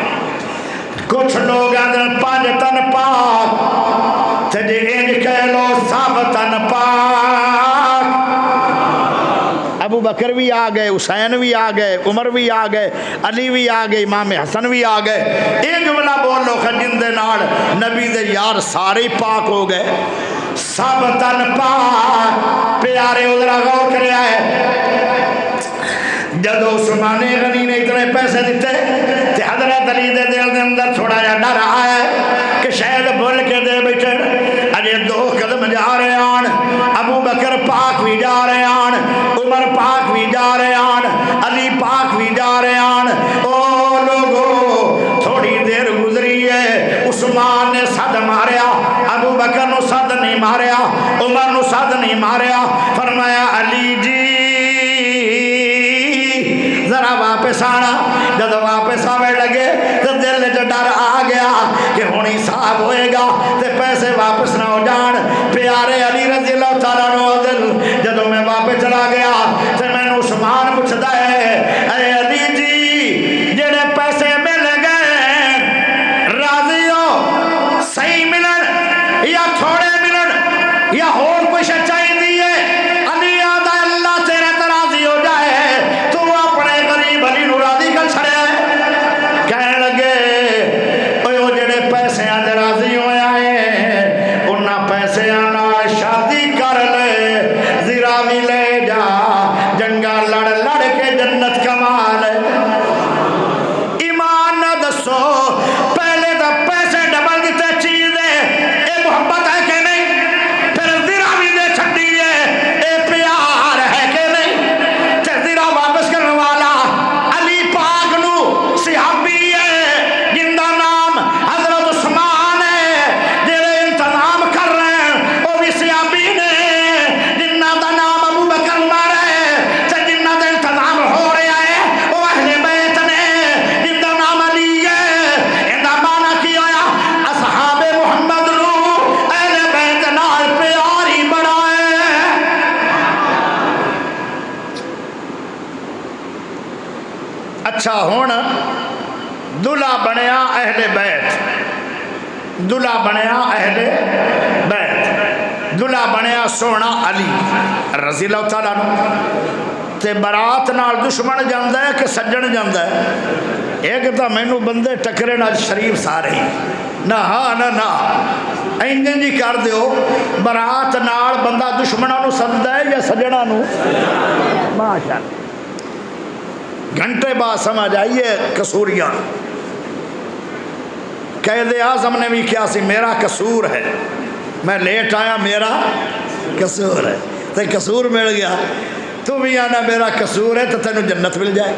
کچھ لوگ اندر 5 تن پاک تے جے انج کہہ لو 7 تن پاک. ابو بکر بھی آ گئے, حسین بھی آ گئے, عمر بھی آ گئے, علی بھی آ گئے, امام حسن بھی آ گئے. یہ جملہ بول لو جن دے نال نبی دے یار سارے پاک ہو گئے. 7 تن پاک. پیارے ادھر غور کریا ہے, جدو عثمان غنی نے اتنے پیسے دیتے تے حضرت علی دے دل دے اندر تھوڑا جا ڈر آیا ہے کہ شاید بھول کے دے بیٹھے. اجے 2 قدم جا رہے آن, ابو بکر پاک بھی جا رہے آن, عمر پاک بھی جا رہے آن, علی پاک بھی جا رہے آن. او لوگو تھوڑی دیر گزری ہے, عثمان نے صد ماریا, ابو بکر نو صد نہیں ماریا, عمر نو صد نہیں ماریا. فرمایا علی جی ذرا واپس آنا. جب واپس آوے لگے تو دل جو ڈر آ گیا کہ ہونی صاحب ہوئے گا تے پیسے واپس نہ ہو جان. پیارے علی رضی اللہ تعالیٰ عنہ دل جب میں واپس چلا گیا تے میں نے عثمان پوچھتا ہے, اے علی جی جڑے پیسے مل گئے راضی ہو, صحیح ملن یا تھوڑے ملن یا اور کوئی سچائی دیئے؟ علی آدھا اللہ تیرے تراضی ہو جائے, تو اپنے غریب علی نو راضی کر چھڑے. کہنے لگے وہ جڑے پیسے آدھے راضی ہوئے آئے انہاں پیسے آنا شادی کر لے, زیرہ بھی لے جا, جنگا لڑ لڑ کے جنت کما لے. ایمان نہ دسو پہلے تو پیسے ڈبل دیتے چیز ہے, اے محبت ہے کہ نہیں؟ پھر زیرہ بھی دے چھٹی ہے, اے پیار ہے کہ نہیں؟ تے زیرہ واپس کرنے والا علی پاک نو صحابی ہے جن دا نام حضرت عثمان ہے, جڑے انتظام کر رہے ہیں وہ بھی صحابی نے جن دا نام ابو بکر اچھا ہون دلہا بنیا اہل بیت، دلہا بنیا اہل بیت، دلہا بنیا سونا علی رضی اللہ تعالیٰ عنہ، تے برات نال دشمن جاندہ ہے کہ سجن جاندہ ہے؟ ایک تا مینو بندے ٹکرے نال شریف سارے ہی نہ ہاں نہ نا اینجن جی کر دیو برات نال بندہ دشمنوں نو سجدہ ہے یا سجنہ نو؟ ماشاءاللہ گھنٹے بعد سمجھ آئیے قصوریاں قائد اعظم نے بھی کیا سی میرا قصور ہے، میں لیٹ آیا میرا قصور ہے، تو قصور مل گیا تو بھی آنا میرا قصور ہے تو تینوں جنت مل جائے۔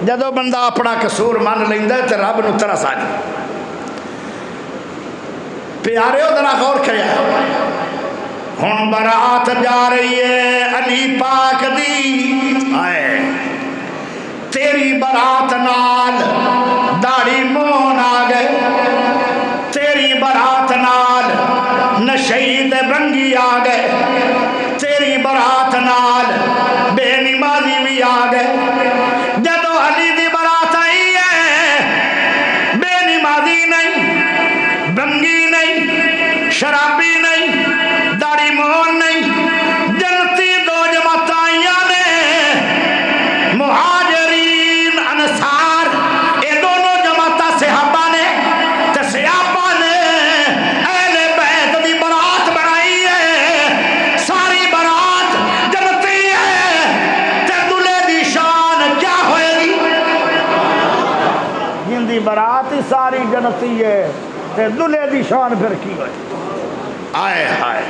جدو بندہ اپنا قصور مان لیندہ ہے تو رب نو ترس آ جائے۔ پیارے ہو ذرا غور کریا ہن برات جا رہی ہے علی پاک دی، آئے تیری برات نال داڑھی مون آ گئے، تیری برات نال نشید بنگی آ گئے، تیری برات نال بے نمازی بھی آ گئے۔ جدو علی دی برات آئی ہے بے نمازی نہیں، بنگی نہیں، شرابی نہیں، داڑھی مون نہیں، جنتی دو جماعت آئیاں نے، مہاجرین انصار اے دونوں جماعت صحابہ نے تے صحابہ نے اہل بیت دی برات بنائی ہے، ساری برات جنتی ہے، تے دلہے دی شان کیا ہوئے گی؟ جن دی برات ہی ساری جنتی ہے تے دلہے دی شان پھر کی ہوئے؟ آئے آئے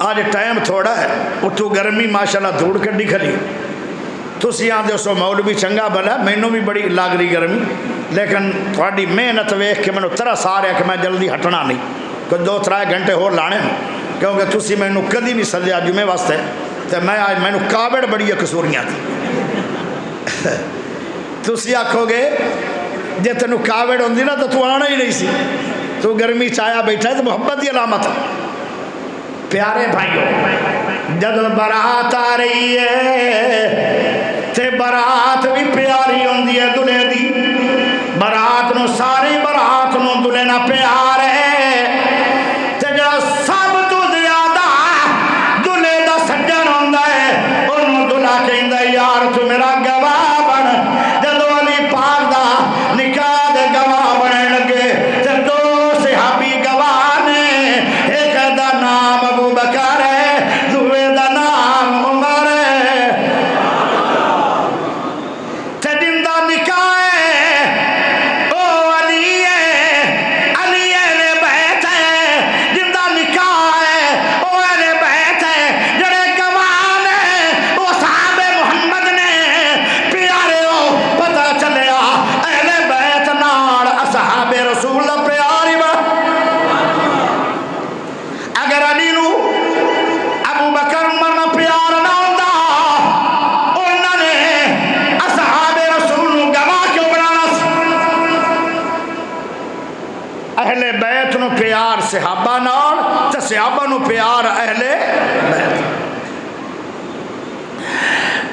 آج ٹائم تھوڑا ہے، اٹھو گرمی ماشاءاللہ دھوڑ کڈی کھلی، تسی آندے سو مولوی چنگا بھلا، مینوں بھی بڑی لگ رہی گرمی، لیکن تھوڑی محنت ویکھ کے مینوں ترس آ رہا کہ میں جلدی ہٹنا نہیں، کوئی 2-3 گھنٹے ہور لانے ہیں، کیونکہ تسی مینوں کدی نہیں سدیا جمعے واسطے، تے میں آج مینوں کابڑ بڑی قصوریاں تھی۔ تسی آکھو گے جے تینوں کاوڑ ہوندی نا تو آنا ہی نہیں سی، تو گرمی چایا بیٹھا ہے تو محبت دی علامت ہے۔ پیارے بھائیوں جب برات آ رہی ہے تے برات بھی پیاری ہوندی ہے دلہے دی، برات نو ساری برات نو دلہے نہ پیار ہے، تے جو سب تو زیادہ دلہے دا سجن ہوندا ہے انہوں دلہا کہندا یار تو میرا گواہ بن۔ جدو علی پاک دا نکاح دے گواہ بنے لگے تے 2 صحابی گواہ نے، ایک دا نام ابو بکر ہے، دوے دا نام عمر ہے، تے جن دا نکاح ہے او علی ہے، علی اہل بیت ہے، جن دا نکاح ہے او اہل بیت ہے، جڑے گواہ نے او صحابہ محمد نے۔ پیارے ہو پتہ چلیا اہل بیت نال اصحاب رسول دا پیار ہی با۔ اگر علی نو ابو بکر عمر نہ پیار نہ ہوندا انہاں نے اصحاب رسول نو گواہ کیوں بنانا سی؟ اہل بیت نو پیار صحابہ نال تے صحابہ نو پیار اہل بیت۔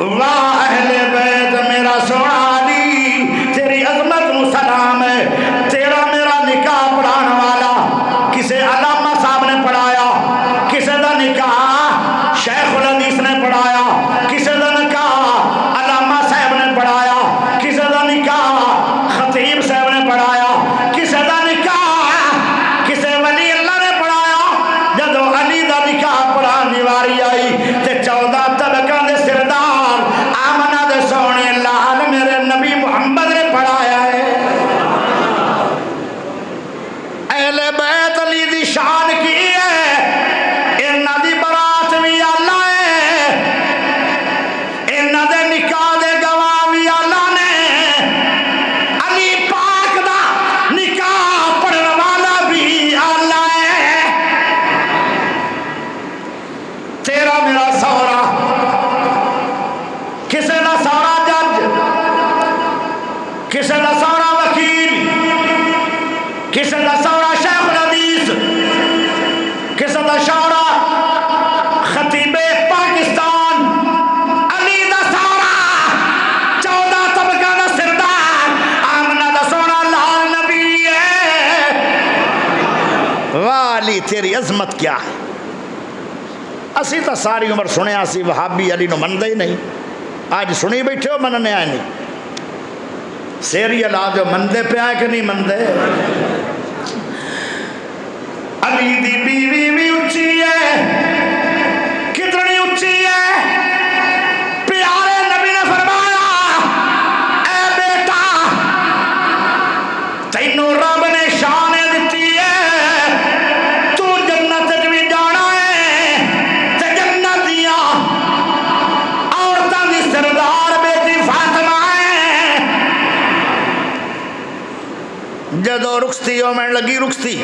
واہ اہل بیت میرا سونا علی تیری عظمت نو سلام ہے، تیرا میرا نکاح پڑھان والا کسے علامہ صاحب نے پڑھایا، کسے دا نکاح شیخ الحدیث نے پڑھایا، کسے دا نکاح علامہ صاحب نے پڑھایا، کسے دا نکاح خطیب صاحب نے پڑھایا، کسے دا نکاح کسے ولی اللہ نے پڑھایا۔ جدو علی دا نکاح پڑھان دی واری آئی تے 14 طبقہ دے سردار آمنہ دے سونے لال میرے نبی محمد نے پڑھایا ہے۔ علی تیری عظمت کیا ہے. اسی تو ساری عمر سنیا سی وہابی علی نو منتے ہی نہیں. آج سنی بیٹھے ہو مننے آئے نہیں. سیری علا جو منتے پہ آئے کہ نہیں منتے. علی دی بیوی بھی اچھی ہے. کتنی اچھی ہے. پیارے نبی نے فرمایا اے بیٹا تینوں رب نے شان دیتی ہے. تو جنت بھی جانا ہے تے جنت دیا عورتاں دی سردار بیٹی فاطمہ ہے. جدو رخصتی ہومن لگی رخصتی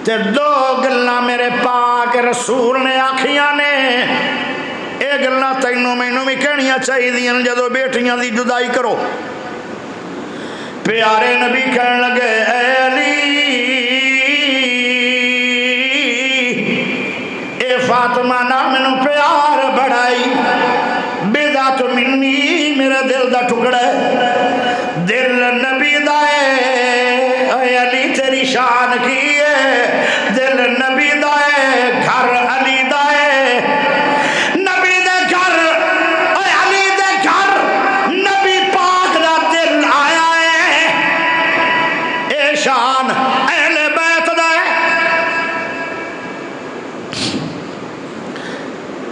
تے دو گلاں میرے پاک رسول نے آکھیاں نے. اے گلاں تینوں مینوں بھی کہنیاں چاہیے جدو بیٹیاں دی جدائی کرو. پیارے نبی کہن لگے اے علی اے فاطمہ نا مینوں پیار بڑائی. بیدا تو منی میرے دل دا ٹکڑا ہے. دل نبی دا ہے. اے علی تیری شان کی ہے. دل نبی دا ہے. گھر علی دا ہے. نبی دے گھر اے علی دے گھر نبی پاک دا دل آیا ہے. اے شان اہل بیت دا ہے.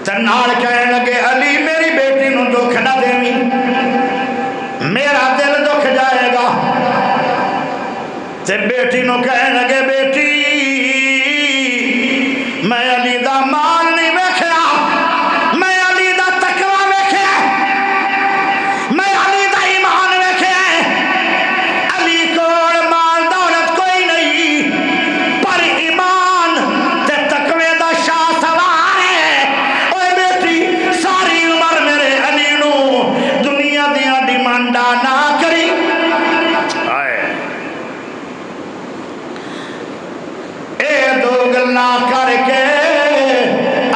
تنال کہنے لگے علی میری بیٹی نو دکھ نہ دیویں. میرا دل دکھ جائے گا. تے بیٹی نو کہنے لگے بیٹی میں علی دا مال نہیں ویکھیا. میں علی دا تقوی ویکھیا. میں علی دا ایمان ویکھیا. علی کول مال دولت کوئی نہیں پر ایمان تے تقوی دا شاہ سوار ہے. اوے بیٹی ساری عمر میرے علی نو دنیا دیاں ڈیمانڈاں نہ کری. دو گلاں کر کے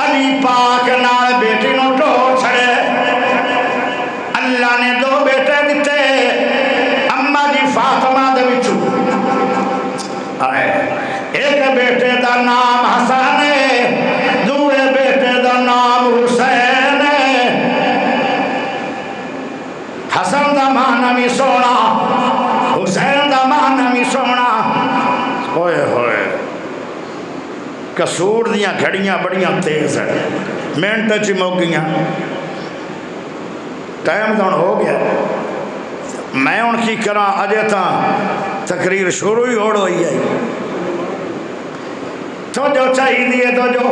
علی پاک نال بیٹی نو ٹور چھڑے. اللہ نے دو بیٹے دیتے. اما جی فاطمہ دے وچوں ایک بیٹے دا نام حسن ہے. دوسرے بیٹے دا نام حسین ہے. حسن دا معنی بھی سونا حسین دا معنی بھی سونا. ہوئے ہوئے کسور دیاں گھڑیاں بڑیاں تیز ہیں. منٹ چ مک گیاں. ٹائم تو ہو گیا. میں ہوں کی کرا اجے تاں تقریر شروع ہی ہوئی ہے. تو جو چاہیے تو جو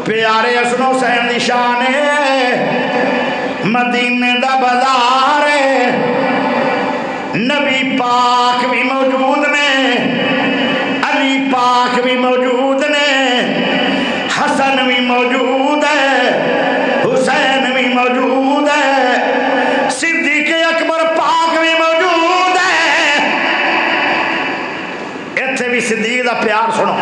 پیارے حسن حسین دی شان ہے. مدینے دا بازار ہے. نبی پاک بھی موجود نے. علی پاک بھی موجود نے. حسن بھی موجود ہے. حسین بھی موجود ہے. صدیق اکبر پاک بھی موجود ہے. ایتھے بھی صدیق دا پیار سنو.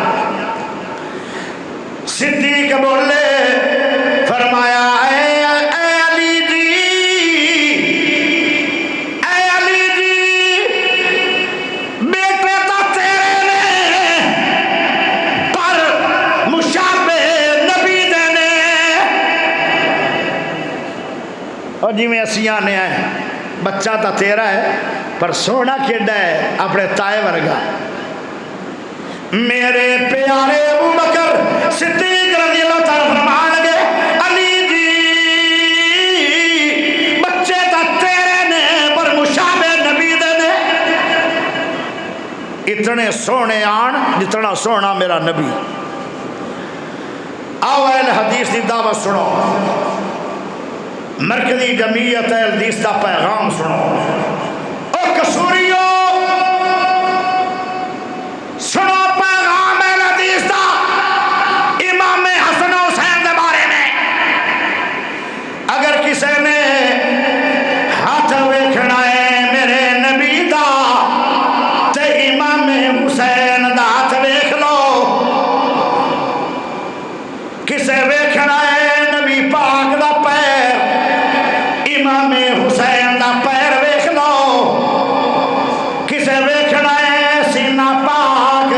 صدیق بولے فرمایا اے علی جی اے علی جی بیٹے تو تیرے نے پر مشابہ نبی دے نے. اور جی میں اسیاں نے آئے بچہ تو تیرا ہے پر سونا کیڈا ہے اپنے تائے ورگا. میرے پیارے ابو بکر صدیق رضی اللہ تعالیٰ فرمان لگے علی جی بچے تا تیرے نے پر مشابہ نبی دے نے. اتنے سونے آن جتنا سونا میرا نبی. آؤ اہل حدیث دی دعوت سنو. مرکزی جمعیت اہل حدیث دا پیغام سنو. او کسوریو سنو پیغام اہل حدیث دا امام حسن حسین دے بارے میں. اگر کسی نے ہاتھ ویکھنا ہے میرے نبی دا تے امام حسین دا ہاتھ ویکھ لو. کسے ویکھنا ہے نبی پاک دا پیر امام حسین دا پیر ویکھ لو. کسے ویکھنا ہے سینہ پاک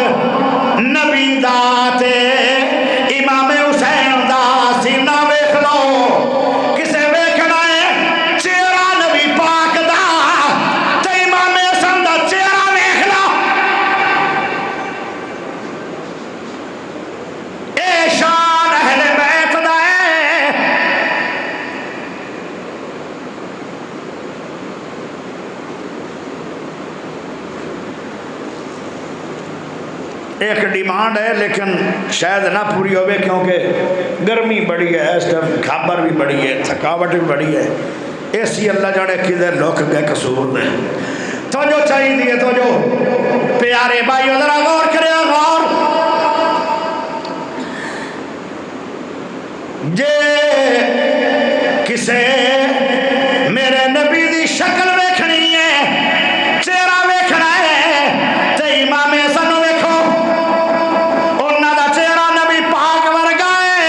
ایک ڈیمانڈ ہے لیکن شاید نہ پوری ہوئے کیونکہ گرمی بڑی ہے، اس ٹائم گھابر بھی بڑی ہے، تھکاوٹ بھی بڑی ہے، ایسی اللہ جانے کدھر لوک گئے قصور میں تو جو چاہیے دیئے تو جو پیارے بھائی ذرا غور کرے غور جے کسے میرے نبی دی شکل ویکھنی ہے، چہرہ ویکھنا ہے تے امام حسن ویکھو، انہاں دا چہرہ نبی پاک ورگا ہے،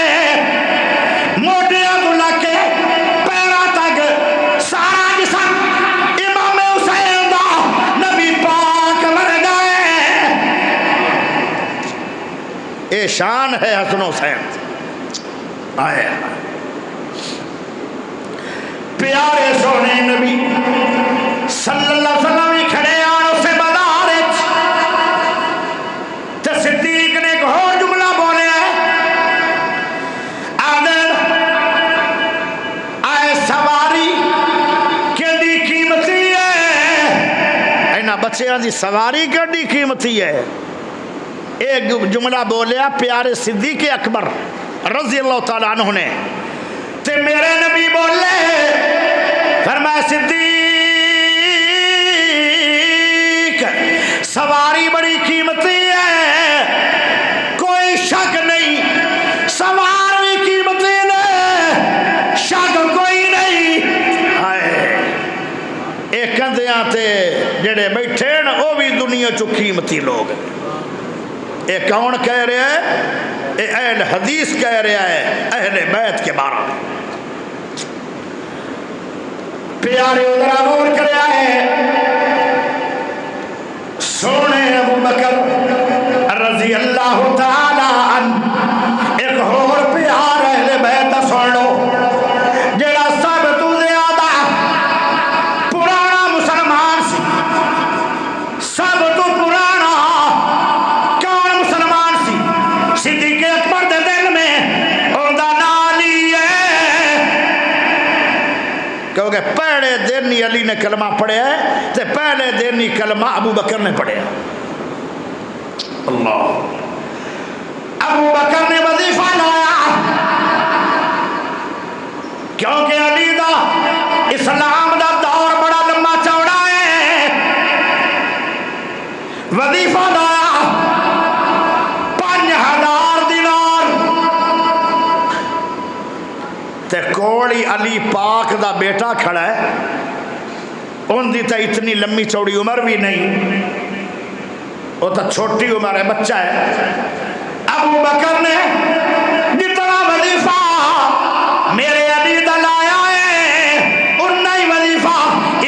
موٹیاں تو لگ کے پیراں تک سارا جسم امام حسین دا نبی پاک ورگا ہے۔ اے شان ہے حسن حسین آئے پیارے سونے نبی صلی اللہ علیہ وسلم ہی کھڑے آن اسے بازارچ تے صدیق نے ایک اور جملہ بولے ہے آدھر آئے سواری کیڑی قیمتی ہے، اینا بچیاں دی سواری کیڑی قیمتی ہے۔ ایک جملہ بولیا پیارے صدیق اکبر رضی اللہ تعالیٰ عنہ نے تے میرے نبی بولے فرمایا صدیق سواری بڑی قیمتی ہے، کوئی شک نہیں، سوار بھی قیمتی ہے، شک کوئی نہیں۔ ایک کندیاں تے جڑے بیٹھے نا وہ بھی دنیا چو قیمتی لوگ، ایک کون کہہ رہے ہیں؟ اہل حدیث کہہ رہا ہے اہل بیت کے بارے میں۔ پیارے ادھر غور کر رہا ہے سونے ابو بکر رضی اللہ تعالی عنہ ایک اور پیار اہل بیت سن لو جڑا سب تو زیادہ پرانا مسلمان سی، سب تو پرانا کون مسلمان سی؟ صدیق اکبر دے دل میں اوندا نام ہی ہے، کیونکہ پہلے دن ہی علی نے کلمہ پڑھیا ہے تے پہلے دن ہی کلمہ ابو بکر نے پڑھیا۔ اللہ ابو بکر نے وظیفہ لایا کیونکہ علی دا اسلام دا دور بڑا لمبا چوڑا ہے، وظیفہ لایا 5000 دینار تے کوڑی علی پاک دا بیٹا کھڑا ہے، ان دی تا اتنی لمبی چوڑی عمر بھی نہیں، وہ تا چھوٹی عمر ہے، بچہ ہے۔ ابو بکر نے جتنا وظیفہ میرے علی دا لایا ہے انہا ہی وظیفہ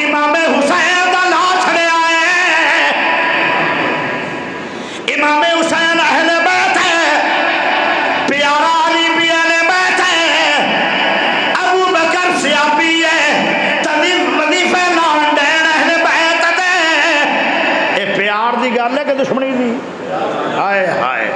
امام حسین دا لا چھڑیا ہے۔ امام حسین اہل بیت ہے، پیارا علی بھی اہل بیت ہے، ابو بکر سیابی ہے، تنیف وظیفے لان دین اہل بیت ہے۔ اے پیار دی گل ہے کہ دشمنی دی؟ ہائے ہائے